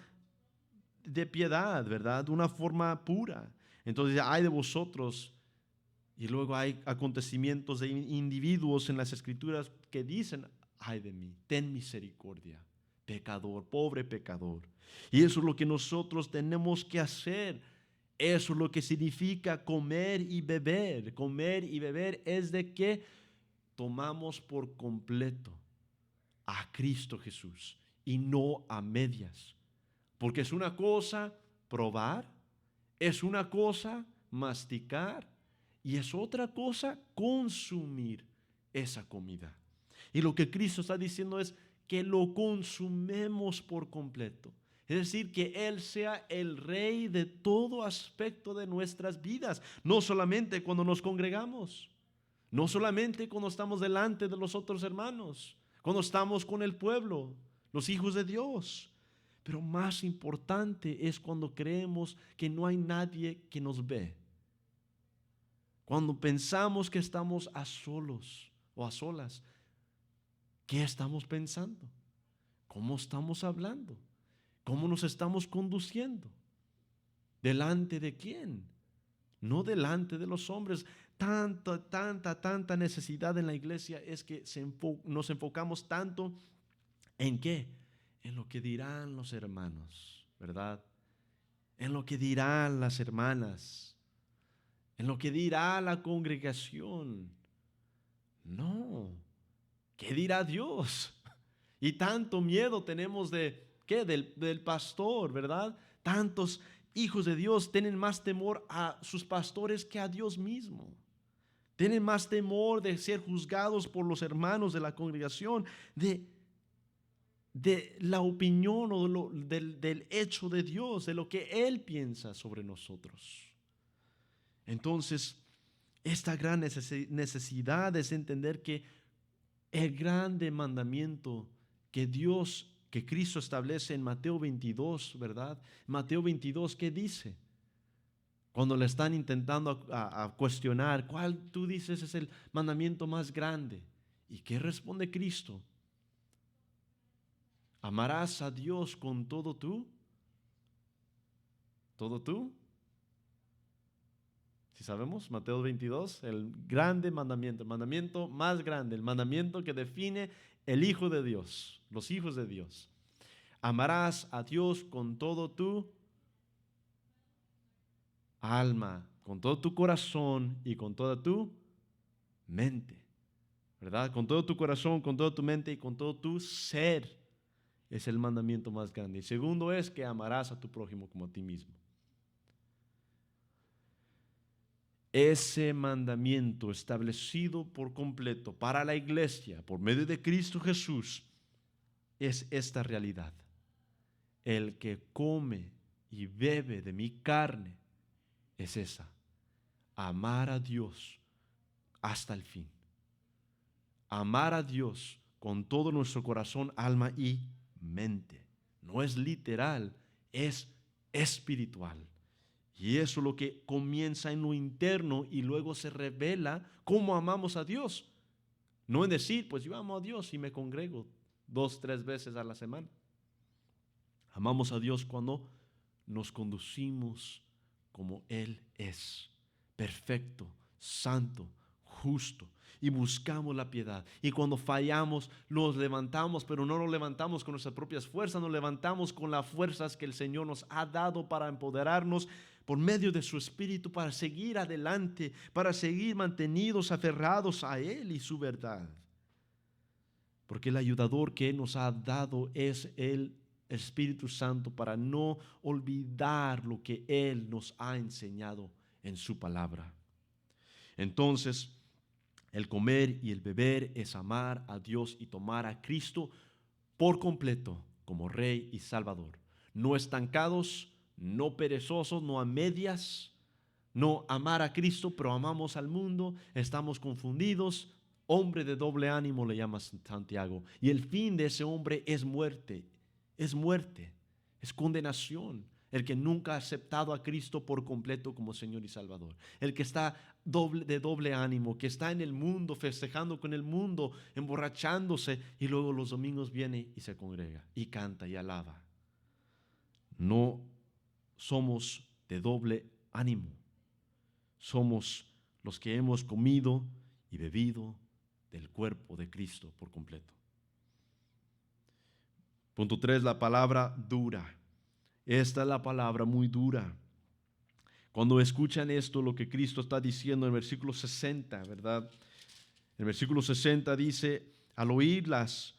de piedad, ¿verdad? De una forma pura. Entonces, ay de vosotros. Y luego hay acontecimientos de individuos en las escrituras que dicen, ay de mí, ten misericordia, pecador, pobre pecador. Y eso es lo que nosotros tenemos que hacer. Eso es lo que significa comer y beber. Comer y beber es de que tomamos por completo a Cristo Jesús y no a medias. Porque es una cosa probar, es una cosa masticar y es otra cosa consumir esa comida. Y lo que Cristo está diciendo es que lo consumemos por completo. Es decir, que Él sea el Rey de todo aspecto de nuestras vidas, no solamente cuando nos congregamos, no solamente cuando estamos delante de los otros hermanos, cuando estamos con el pueblo, los hijos de Dios. Pero más importante es cuando creemos que no hay nadie que nos ve. Cuando pensamos que estamos a solos o a solas, ¿qué estamos pensando? ¿Cómo estamos hablando? ¿Cómo nos estamos conduciendo? ¿Delante de quién? No delante de los hombres. Tanta necesidad en la iglesia es que nos enfocamos tanto en qué, en lo que dirán los hermanos, ¿verdad? En lo que dirán las hermanas, en lo que dirá la congregación. No, ¿qué dirá Dios? Y tanto miedo tenemos de, ¿qué? Del pastor, ¿verdad? Tantos hijos de Dios tienen más temor a sus pastores que a Dios mismo. Tienen más temor de ser juzgados por los hermanos de la congregación, de la opinión o del hecho de Dios, de lo que Él piensa sobre nosotros. Entonces, esta gran necesidad es entender que el grande mandamiento que Cristo establece en Mateo 22, ¿verdad? Mateo 22, ¿qué dice? Cuando le están intentando a cuestionar, ¿cuál tú dices es el mandamiento más grande? ¿Y qué responde Cristo? Amarás a Dios con todo tú. ¿Todo tú? Si sabemos, Mateo 22, el grande mandamiento, el mandamiento más grande, el mandamiento que define el Hijo de Dios, los hijos de Dios. Amarás a Dios con todo tu alma, con todo tu corazón y con toda tu mente, ¿verdad? Con todo tu corazón, con toda tu mente y con todo tu ser. Es el mandamiento más grande. Y segundo es que amarás a tu prójimo como a ti mismo. Ese mandamiento establecido por completo para la iglesia por medio de Cristo Jesús es esta realidad. El que come y bebe de mi carne es esa. Amar a Dios hasta el fin. Amar a Dios con todo nuestro corazón, alma y mente. No es literal, es espiritual. Y eso es lo que comienza en lo interno y luego se revela cómo amamos a Dios. No en decir, pues yo amo a Dios y me congrego 2, 3 veces a la semana. Amamos a Dios cuando nos conducimos como Él es, perfecto, santo, justo, y buscamos la piedad. Y cuando fallamos, nos levantamos, pero no nos levantamos con nuestras propias fuerzas, nos levantamos con las fuerzas que el Señor nos ha dado para empoderarnos por medio de su Espíritu, para seguir adelante, para seguir mantenidos, aferrados a Él y su verdad. Porque el ayudador que Él nos ha dado es el el Espíritu Santo para no olvidar lo que Él nos ha enseñado en su palabra. Entonces, el comer y el beber es amar a Dios y tomar a Cristo por completo como Rey y Salvador. No estancados, no perezosos, no a medias, no amar a Cristo, pero amamos al mundo, estamos confundidos. Hombre de doble ánimo le llama Santiago. Y el fin de ese hombre es muerte, es condenación. El que nunca ha aceptado a Cristo por completo como Señor y Salvador. El que está de doble ánimo, que está en el mundo, festejando con el mundo, emborrachándose, y luego los domingos viene y se congrega y canta y alaba. No somos de doble ánimo. Somos los que hemos comido y bebido del cuerpo de Cristo por completo. Punto 3, la palabra dura. Esta es la palabra muy dura. Cuando escuchan esto, lo que Cristo está diciendo en el versículo 60, ¿verdad? El versículo 60 dice, al oír las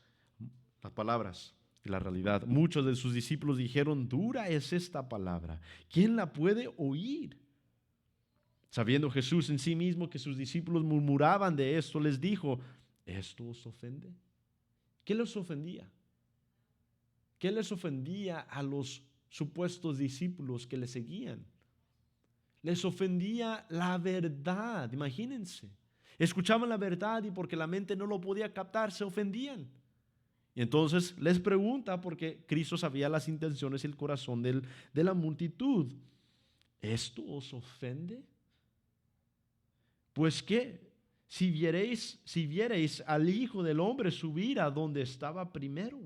palabras y la realidad, muchos de sus discípulos dijeron, dura es esta palabra, ¿quién la puede oír? Sabiendo Jesús en sí mismo que sus discípulos murmuraban de esto, les dijo, ¿esto os ofende? ¿Qué les ofendía? ¿Qué les ofendía a los supuestos discípulos que le seguían? Les ofendía la verdad, imagínense. Escuchaban la verdad y porque la mente no lo podía captar, se ofendían. Y entonces les pregunta, porque Cristo sabía las intenciones y el corazón de la multitud, ¿esto os ofende? Pues qué, si viereis al Hijo del Hombre subir a donde estaba primero.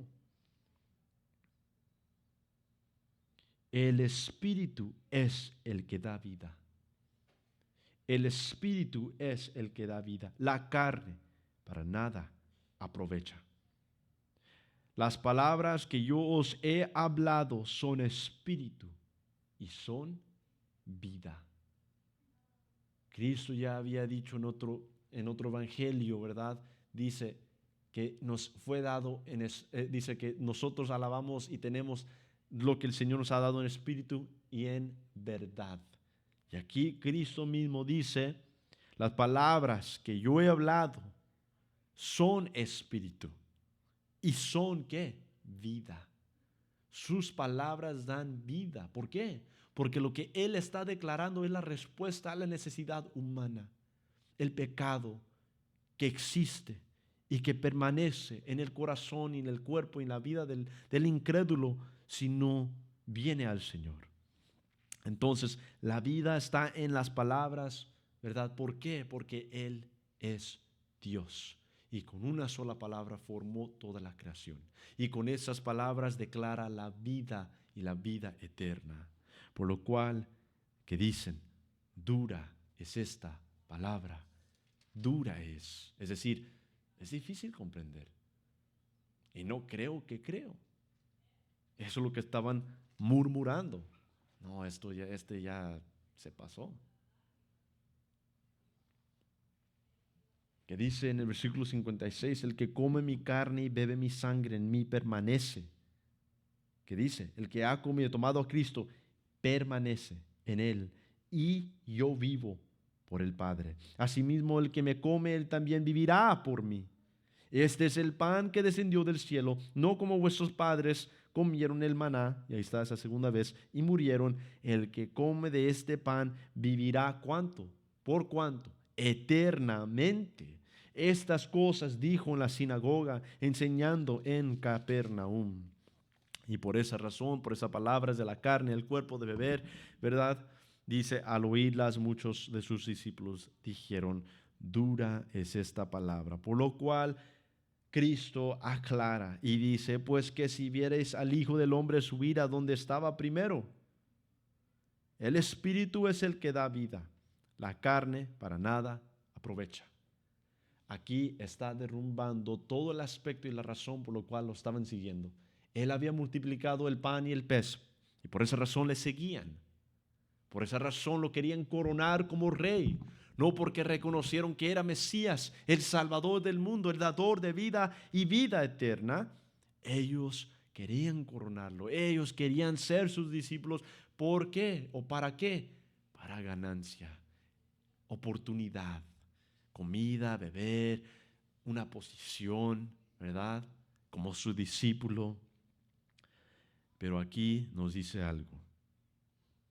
El Espíritu es el que da vida. El Espíritu es el que da vida. La carne para nada aprovecha. Las palabras que yo os he hablado son espíritu y son vida. Cristo ya había dicho en otro evangelio, ¿verdad? Dice que nos fue dado, dice que nosotros alabamos y tenemos lo que el Señor nos ha dado en espíritu y en verdad. Y aquí Cristo mismo dice, las palabras que yo he hablado son espíritu y son ¿qué? Vida. Sus palabras dan vida. ¿Por qué? Porque lo que Él está declarando es la respuesta a la necesidad humana, el pecado que existe y que permanece en el corazón y en el cuerpo y en la vida del incrédulo si no viene al Señor. Entonces, la vida está en las palabras, ¿verdad? ¿Por qué? Porque Él es Dios. Y con una sola palabra formó toda la creación. Y con esas palabras declara la vida y la vida eterna. Por lo cual, que dicen, dura es esta palabra. Dura es. Es decir, es difícil comprender. Y no creo que creo. Eso es lo que estaban murmurando. No, este ya se pasó. Que dice en el versículo 56, el que come mi carne y bebe mi sangre en mí permanece. Que dice, el que ha comido y tomado a Cristo permanece en él y yo vivo por el Padre. Asimismo, el que me come, él también vivirá por mí. Este es el pan que descendió del cielo, no como vuestros padres comieron el maná, y ahí está esa segunda vez, y murieron. El que come de este pan vivirá ¿cuánto? ¿Por cuánto? Eternamente. Estas cosas dijo en la sinagoga, enseñando en Capernaum. Y por esa razón, por esas palabras de la carne, el cuerpo de beber, ¿verdad? Dice, al oírlas muchos de sus discípulos dijeron, dura es esta palabra. Por lo cual Cristo aclara y dice, pues que si viereis al Hijo del Hombre subir a donde estaba primero, el Espíritu es el que da vida, la carne para nada aprovecha. Aquí está derrumbando todo el aspecto y la razón por lo cual lo estaban siguiendo. Él había multiplicado el pan y el pez y por esa razón le seguían. Por esa razón lo querían coronar como rey. No porque reconocieron que era Mesías, el Salvador del mundo, el dador de vida y vida eterna. Ellos querían coronarlo. Ellos querían ser sus discípulos. ¿Por qué? ¿O para qué? Para ganancia, oportunidad, comida, beber, una posición, ¿verdad? Como su discípulo. Pero aquí nos dice algo.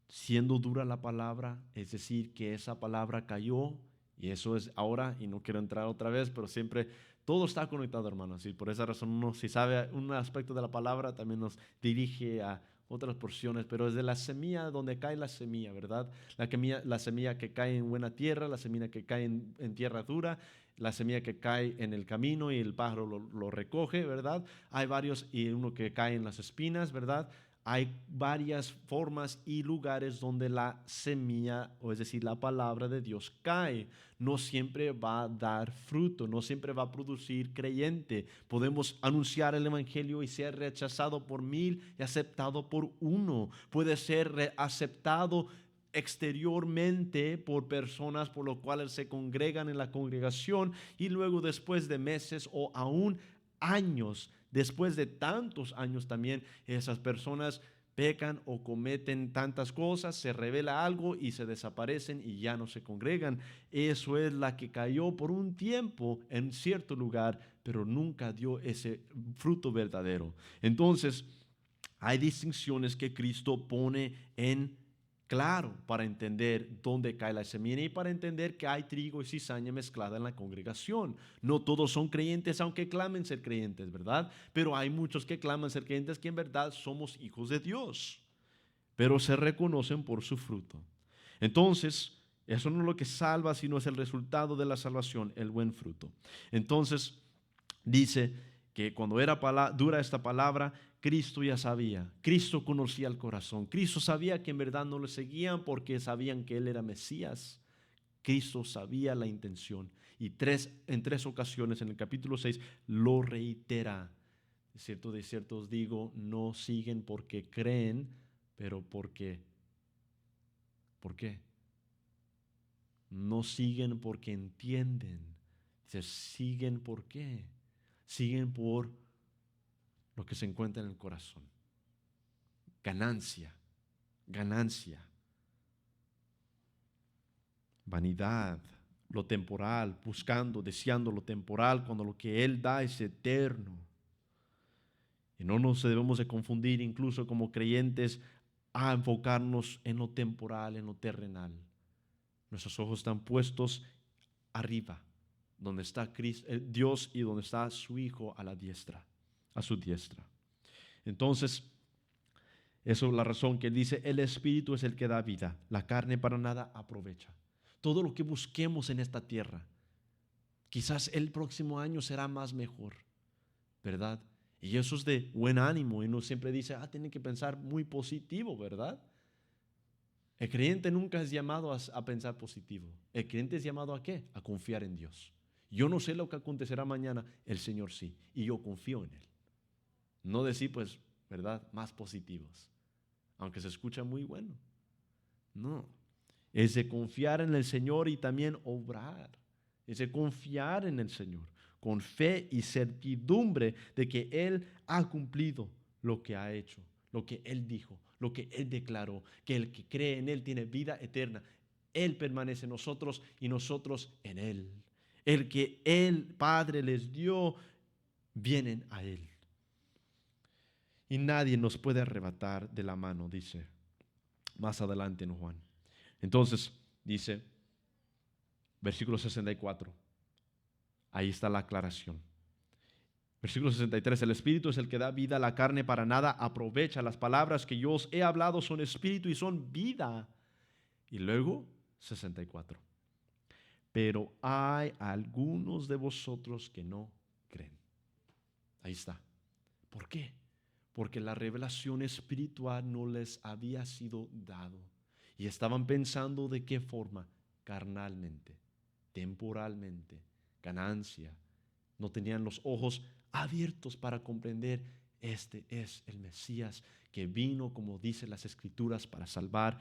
Siendo dura la palabra, es decir, que esa palabra cayó, y eso es ahora, y no quiero entrar otra vez, pero siempre todo está conectado, hermanos, y por esa razón uno, si sabe un aspecto de la palabra, también nos dirige a otras porciones, pero es de la semilla donde cae la semilla, ¿verdad? La semilla que cae en buena tierra, la semilla que cae en tierra dura, la semilla que cae en el camino y el pájaro lo recoge, ¿verdad? Hay varios, y uno que cae en las espinas, ¿verdad? Hay varias formas y lugares donde la semilla, o es decir, la palabra de Dios cae. No siempre va a dar fruto, no siempre va a producir creyente. Podemos anunciar el evangelio y ser rechazado por 1000 y aceptado por uno. Puede ser aceptado exteriormente por personas por lo cuales se congregan en la congregación y luego después de meses o aún años, después de tantos años también, esas personas pecan o cometen tantas cosas, se revela algo y se desaparecen y ya no se congregan. Eso es la que cayó por un tiempo en cierto lugar, pero nunca dio ese fruto verdadero. Entonces, hay distinciones que Cristo pone en claro para entender dónde cae la semilla y para entender que hay trigo y cizaña mezclada en la congregación. No todos son creyentes, aunque clamen ser creyentes, ¿verdad? Pero hay muchos que claman ser creyentes que en verdad somos hijos de Dios, pero se reconocen por su fruto. Entonces, eso no es lo que salva, sino es el resultado de la salvación, el buen fruto. Entonces, dice que cuando era dura esta palabra, Cristo ya sabía, Cristo conocía el corazón, Cristo sabía que en verdad no le seguían porque sabían que Él era Mesías. Cristo sabía la intención y en tres ocasiones en el capítulo 6 lo reitera. De cierto os digo, no siguen porque creen, pero porque, ¿por qué? No siguen porque entienden. Dice, siguen ¿por qué? Siguen por lo que se encuentra en el corazón. Ganancia, ganancia. Vanidad, lo temporal, buscando, deseando lo temporal, cuando lo que Él da es eterno. Y no nos debemos de confundir incluso como creyentes a enfocarnos en lo temporal, en lo terrenal. Nuestros ojos están puestos arriba, donde está Dios y donde está su Hijo a la diestra, a su diestra. Entonces, eso es la razón que dice, el Espíritu es el que da vida, la carne para nada aprovecha. Todo lo que busquemos en esta tierra, quizás el próximo año será más mejor, ¿verdad? Y eso es de buen ánimo y uno siempre dice, tiene que pensar muy positivo, ¿verdad? El creyente nunca es llamado a pensar positivo. El creyente es llamado ¿a qué? A confiar en Dios. Yo no sé lo que acontecerá mañana, el Señor sí, y yo confío en Él. No decir, pues, ¿verdad? Más positivos, aunque se escucha muy bueno. No, es de confiar en el Señor y también obrar. Es de confiar en el Señor con fe y certidumbre de que Él ha cumplido lo que ha hecho, lo que Él dijo, lo que Él declaró, que el que cree en Él tiene vida eterna. Él permanece en nosotros y nosotros en Él. El que el Padre les dio, vienen a Él. Y nadie nos puede arrebatar de la mano, dice más adelante en Juan. Entonces, dice, versículo 64, ahí está la aclaración. Versículo 63, el Espíritu es el que da vida, la carne para nada aprovecha. Las palabras que yo os he hablado son espíritu y son vida. Y luego, 64, pero hay algunos de vosotros que no creen. Ahí está. ¿Por qué? Porque la revelación espiritual no les había sido dado. Y estaban pensando de qué forma, carnalmente, temporalmente, ganancia. No tenían los ojos abiertos para comprender, este es el Mesías que vino, como dicen las Escrituras, para salvar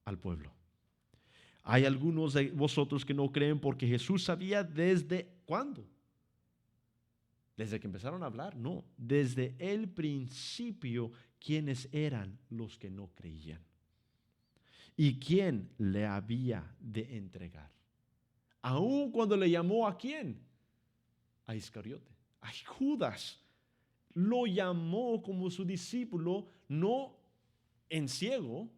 al pueblo. Hay algunos de vosotros que no creen porque Jesús sabía desde ¿cuándo? Desde que empezaron a hablar, no. Desde el principio, ¿quiénes eran los que no creían? ¿Y quién le había de entregar? Aún cuando le llamó ¿a quién? A Iscariote, a Judas. Lo llamó como su discípulo, no en ciego,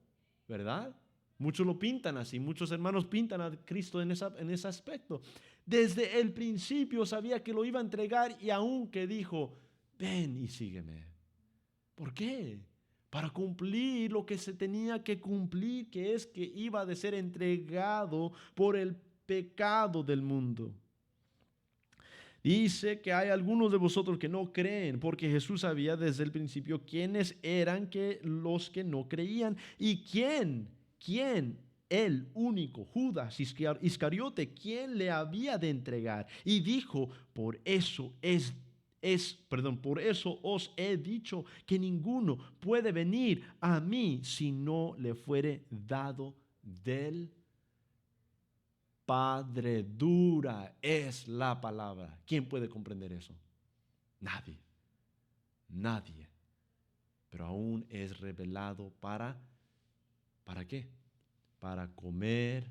¿verdad? Muchos lo pintan así, muchos hermanos pintan a Cristo en ese aspecto. Desde el principio sabía que lo iba a entregar y aunque dijo, ven y sígueme. ¿Por qué? Para cumplir lo que se tenía que cumplir, que es que iba a ser entregado por el pecado del mundo. Dice que hay algunos de vosotros que no creen, porque Jesús sabía desde el principio quiénes eran los que no creían y quién, el único, Judas Iscariote, quién le había de entregar. Y dijo, por eso os he dicho que ninguno puede venir a mí si no le fuere dado del Padre. Dura es la palabra. ¿Quién puede comprender eso? Nadie. Nadie. Pero aún es revelado ¿para qué? Para comer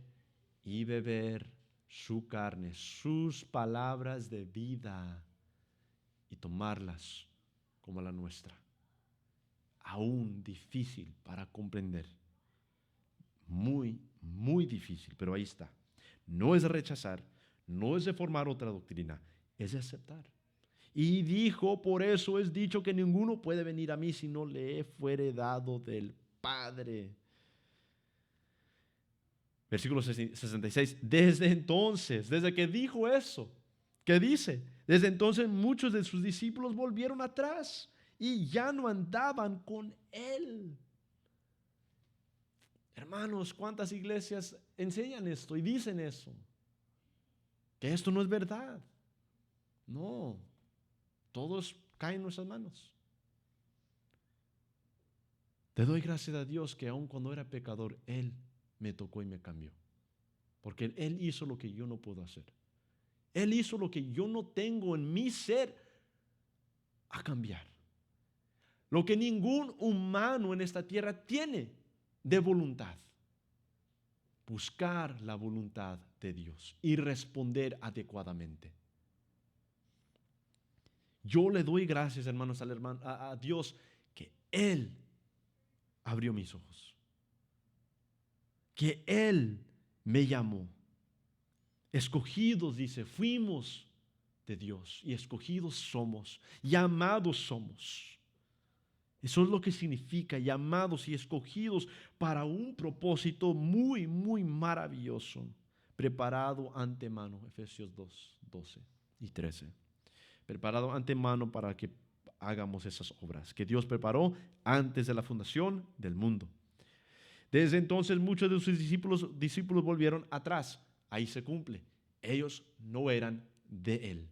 y beber su carne, sus palabras de vida y tomarlas como la nuestra. Aún difícil para comprender. Muy, muy difícil, pero ahí está. No es rechazar, no es de formar otra doctrina, es de aceptar. Y dijo, por eso es dicho que ninguno puede venir a mí si no le fuere dado del Padre. Versículo 66. Desde entonces, desde que dijo eso, ¿qué dice? Desde entonces muchos de sus discípulos volvieron atrás y ya no andaban con él. Hermanos, ¿cuántas iglesias enseñan esto y dicen eso? Que esto no es verdad. No, todos caen en nuestras manos. Te doy gracias a Dios que aun cuando era pecador, Él me tocó y me cambió. Porque Él hizo lo que yo no puedo hacer. Él hizo lo que yo no tengo en mi ser a cambiar. Lo que ningún humano en esta tierra tiene de voluntad. Buscar la voluntad de Dios y responder adecuadamente. Yo le doy gracias, hermanos, a Dios que Él abrió mis ojos, que Él me llamó. Escogidos, dice, fuimos de Dios y escogidos somos, llamados somos. Eso es lo que significa llamados y escogidos para un propósito muy, muy maravilloso, preparado antemano. Efesios 2, 12 y 13. Preparado antemano para que hagamos esas obras que Dios preparó antes de la fundación del mundo. Desde entonces muchos de sus discípulos volvieron atrás. Ahí se cumple. Ellos no eran de Él.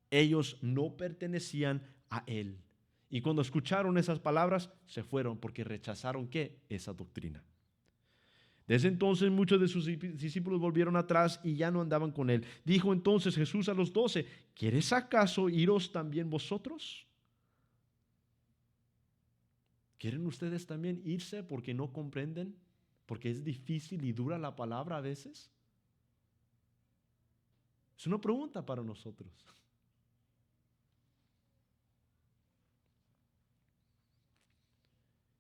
Ellos no pertenecían a Él. Y cuando escucharon esas palabras, se fueron porque rechazaron ¿qué? Esa doctrina. Desde entonces muchos de sus discípulos volvieron atrás y ya no andaban con Él. Dijo entonces Jesús a los 12, ¿quieres acaso iros también vosotros? ¿Quieren ustedes también irse porque no comprenden? Porque es difícil y dura la palabra a veces. Es una pregunta para nosotros.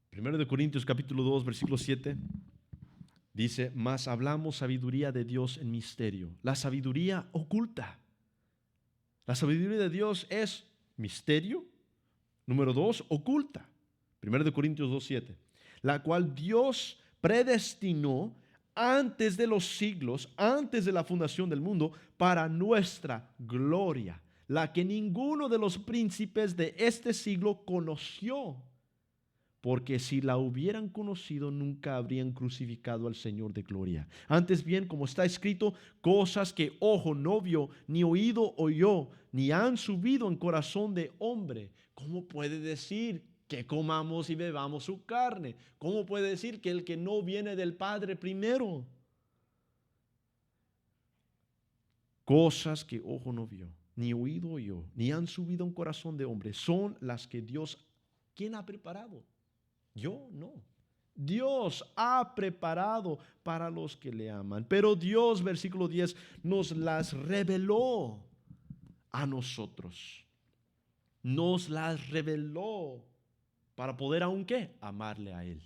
Primero de Corintios capítulo 2 versículo 7 dice, mas hablamos sabiduría de Dios en misterio, la sabiduría oculta. La sabiduría de Dios es misterio. Número 2, oculta. Primero de Corintios 2, 7. La cual Dios predestinó antes de los siglos, antes de la fundación del mundo, para nuestra gloria, la que ninguno de los príncipes de este siglo conoció. Porque si la hubieran conocido, nunca habrían crucificado al Señor de gloria. Antes bien, como está escrito, cosas que ojo no vio, ni oído oyó, ni han subido en corazón de hombre. ¿Cómo puede decir que comamos y bebamos su carne? ¿Cómo puede decir que el que no viene del Padre primero? Cosas que ojo no vio, ni oído yo, ni han subido a un corazón de hombre, son las que Dios, ¿quién ha preparado? Yo no. Dios ha preparado para los que le aman. Pero Dios, versículo 10, nos las reveló a nosotros. Nos las reveló para poder aún qué, amarle a Él.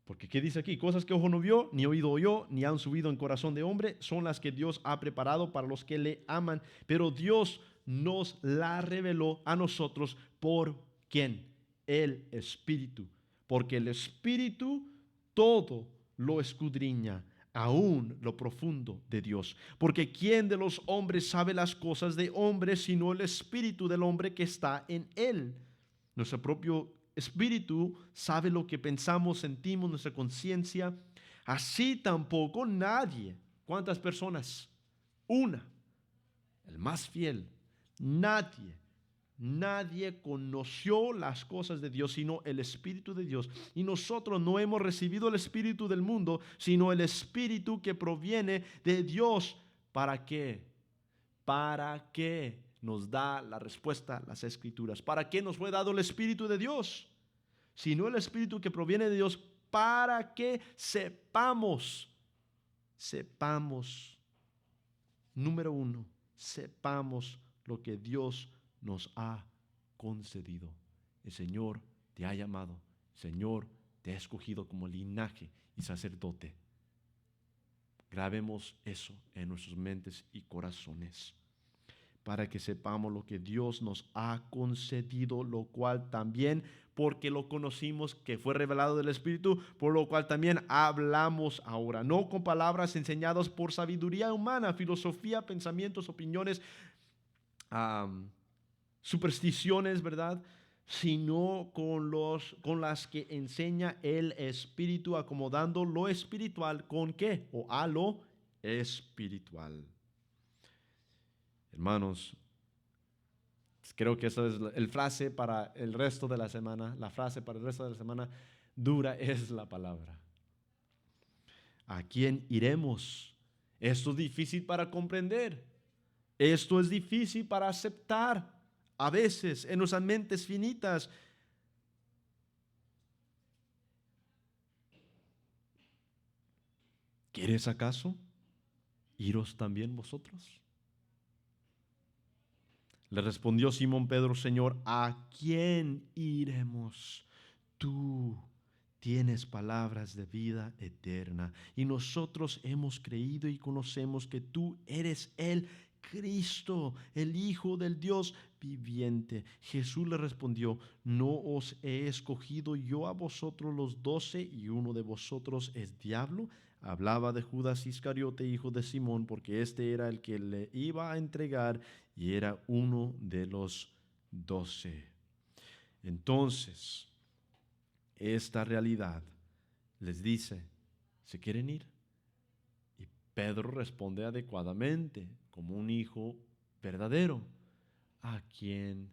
Porque ¿qué dice aquí? Cosas que ojo no vio, ni oído oyó, ni han subido en corazón de hombre, son las que Dios ha preparado para los que le aman. Pero Dios nos la reveló a nosotros por ¿quién? El Espíritu. Porque el Espíritu todo lo escudriña, aún lo profundo de Dios. Porque ¿quién de los hombres sabe las cosas de hombre sino el Espíritu del hombre que está en él? Nuestro propio Espíritu sabe lo que pensamos, sentimos, nuestra conciencia. Así tampoco nadie. ¿Cuántas personas? Una. El más fiel. Nadie conoció las cosas de Dios sino el Espíritu de Dios. Y nosotros no hemos recibido el Espíritu del mundo, sino el Espíritu que proviene de Dios. ¿Para qué? ¿Para qué? Nos da la respuesta las Escrituras. ¿Para qué nos fue dado el Espíritu de Dios? Sino el Espíritu que proviene de Dios, para que sepamos, número uno, sepamos lo que Dios nos ha concedido. El Señor te ha llamado, el Señor te ha escogido como linaje y sacerdote. Grabemos eso en nuestras mentes y corazones, para que sepamos lo que Dios nos ha concedido, lo cual también, porque lo conocimos, que fue revelado del Espíritu, por lo cual también hablamos ahora, no con palabras enseñadas por sabiduría humana, filosofía, pensamientos, opiniones, supersticiones, ¿verdad? Sino con las que enseña el Espíritu, acomodando lo espiritual con qué, o a lo espiritual. Hermanos, creo que esa es el frase para el resto de la semana. La frase para el resto de la semana: dura es la palabra. ¿A quién iremos? Esto es difícil para comprender. Esto es difícil para aceptar. A veces en nuestras mentes finitas. ¿Quieres acaso iros también vosotros? Le respondió Simón Pedro: Señor, ¿a quién iremos? Tú tienes palabras de vida eterna, y nosotros hemos creído y conocemos que tú eres el Cristo, el Hijo del Dios viviente. Jesús le respondió: ¿no os he escogido yo a vosotros los 12 y uno de vosotros es diablo? Hablaba de Judas Iscariote, hijo de Simón, porque este era el que le iba a entregar y era uno de los 12. Entonces, esta realidad les dice: ¿se quieren ir? Y Pedro responde adecuadamente, como un hijo verdadero: ¿a quién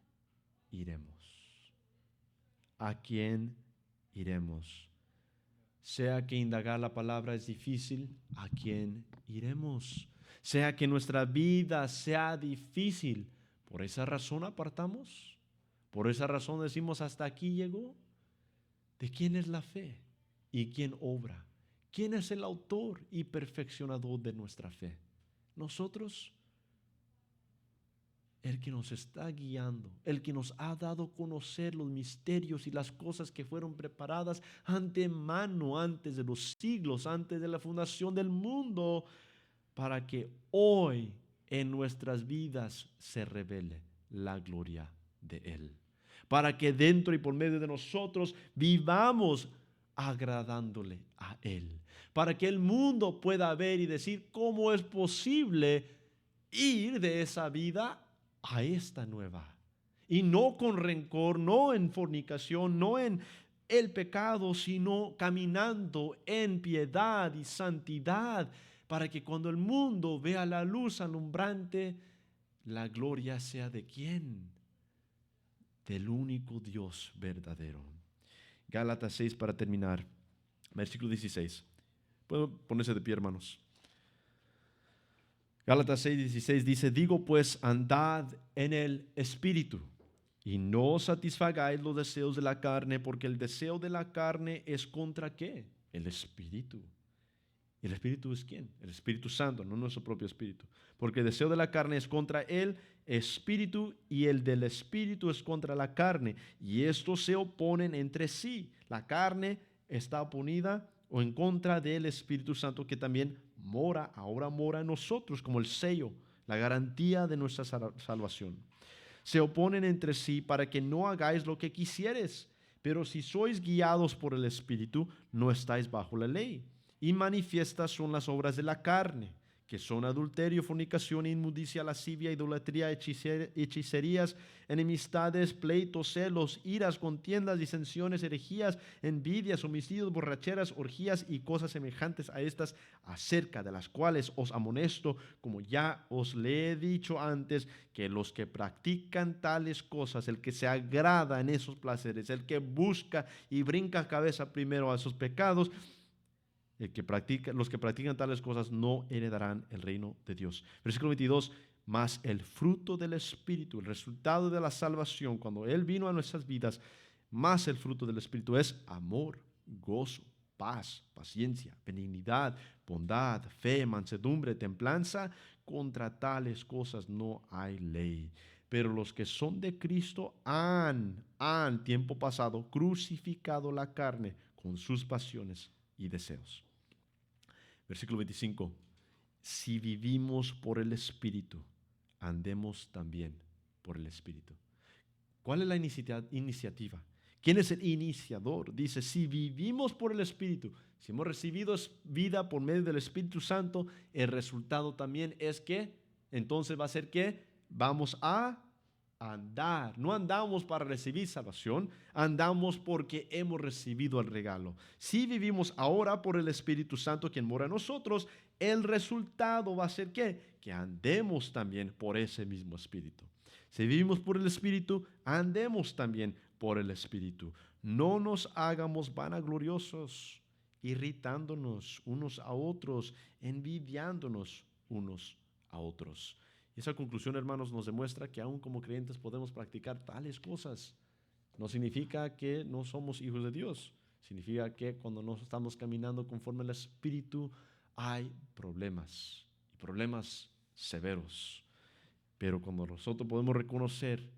iremos? ¿A quién iremos? Sea que indagar la palabra es difícil, ¿a quién iremos? Sea que nuestra vida sea difícil, ¿por esa razón apartamos? ¿Por esa razón decimos hasta aquí llegó? ¿De quién es la fe y quién obra? ¿Quién es el autor y perfeccionador de nuestra fe? ¿Nosotros? El que nos está guiando, el que nos ha dado a conocer los misterios y las cosas que fueron preparadas antemano, antes de los siglos, antes de la fundación del mundo, para que hoy en nuestras vidas se revele la gloria de Él. Para que dentro y por medio de nosotros vivamos agradándole a Él. Para que el mundo pueda ver y decir: ¿cómo es posible ir de esa vida a esta nueva? Y no con rencor, no en fornicación, no en el pecado, sino caminando en piedad y santidad, para que cuando el mundo vea la luz alumbrante, la gloria sea ¿de quién? Del único Dios verdadero. Gálatas 6, para terminar, versículo 16. Puedo ponerse de pie, hermanos. Gálatas 6:16 dice, digo pues, andad en el Espíritu y no satisfagáis los deseos de la carne, porque el deseo de la carne es contra ¿qué? El Espíritu. ¿Y el Espíritu es quién? El Espíritu Santo, no nuestro propio Espíritu. Porque el deseo de la carne es contra el Espíritu y el del Espíritu es contra la carne. Y estos se oponen entre sí. La carne está oponida o en contra del Espíritu Santo que también ahora mora en nosotros como el sello, la garantía de nuestra salvación. Se oponen entre sí para que no hagáis lo que quisieres, pero si sois guiados por el Espíritu, no estáis bajo la ley. Y manifiestas son las obras de la carne, que son adulterio, fornicación, inmundicia, lascivia, idolatría, hechicerías, enemistades, pleitos, celos, iras, contiendas, disensiones, herejías, envidias, homicidios, borracheras, orgías y cosas semejantes a estas, acerca de las cuales os amonesto, como ya os le he dicho antes, que los que practican tales cosas, el que se agrada en esos placeres, el que busca y brinca cabeza primero a esos pecados, los que practican tales cosas no heredarán el reino de Dios. Versículo 22, mas el fruto del Espíritu, el resultado de la salvación, cuando Él vino a nuestras vidas, más el fruto del Espíritu es amor, gozo, paz, paciencia, benignidad, bondad, fe, mansedumbre, templanza. Contra tales cosas no hay ley. Pero los que son de Cristo han, tiempo pasado, crucificado la carne con sus pasiones y deseos. Versículo 25. Si vivimos por el Espíritu, andemos también por el Espíritu. ¿Cuál es la iniciativa? ¿Quién es el iniciador? Dice, si vivimos por el Espíritu, si hemos recibido vida por medio del Espíritu Santo, el resultado también es que, entonces va a ser que vamos a andar. No andamos para recibir salvación, andamos porque hemos recibido el regalo. Si vivimos ahora por el Espíritu Santo quien mora en nosotros, el resultado va a ser que andemos también por ese mismo Espíritu. Si vivimos por el Espíritu, andemos también por el Espíritu. No nos hagamos vanagloriosos, irritándonos unos a otros, envidiándonos unos a otros. Esa conclusión, hermanos, nos demuestra que aún como creyentes podemos practicar tales cosas. No significa que no somos hijos de Dios. Significa que cuando no estamos caminando conforme al Espíritu hay problemas, y problemas severos. Pero cuando nosotros podemos reconocer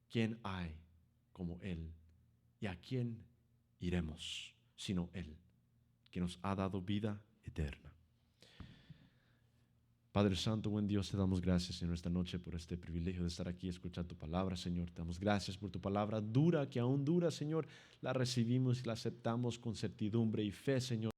quién hay como Él y a quién iremos, sino Él, que nos ha dado vida eterna. Padre Santo, buen Dios, te damos gracias en esta noche por este privilegio de estar aquí escuchando tu palabra, Señor. Te damos gracias por tu palabra dura, que aún dura, Señor, la recibimos y la aceptamos con certidumbre y fe, Señor.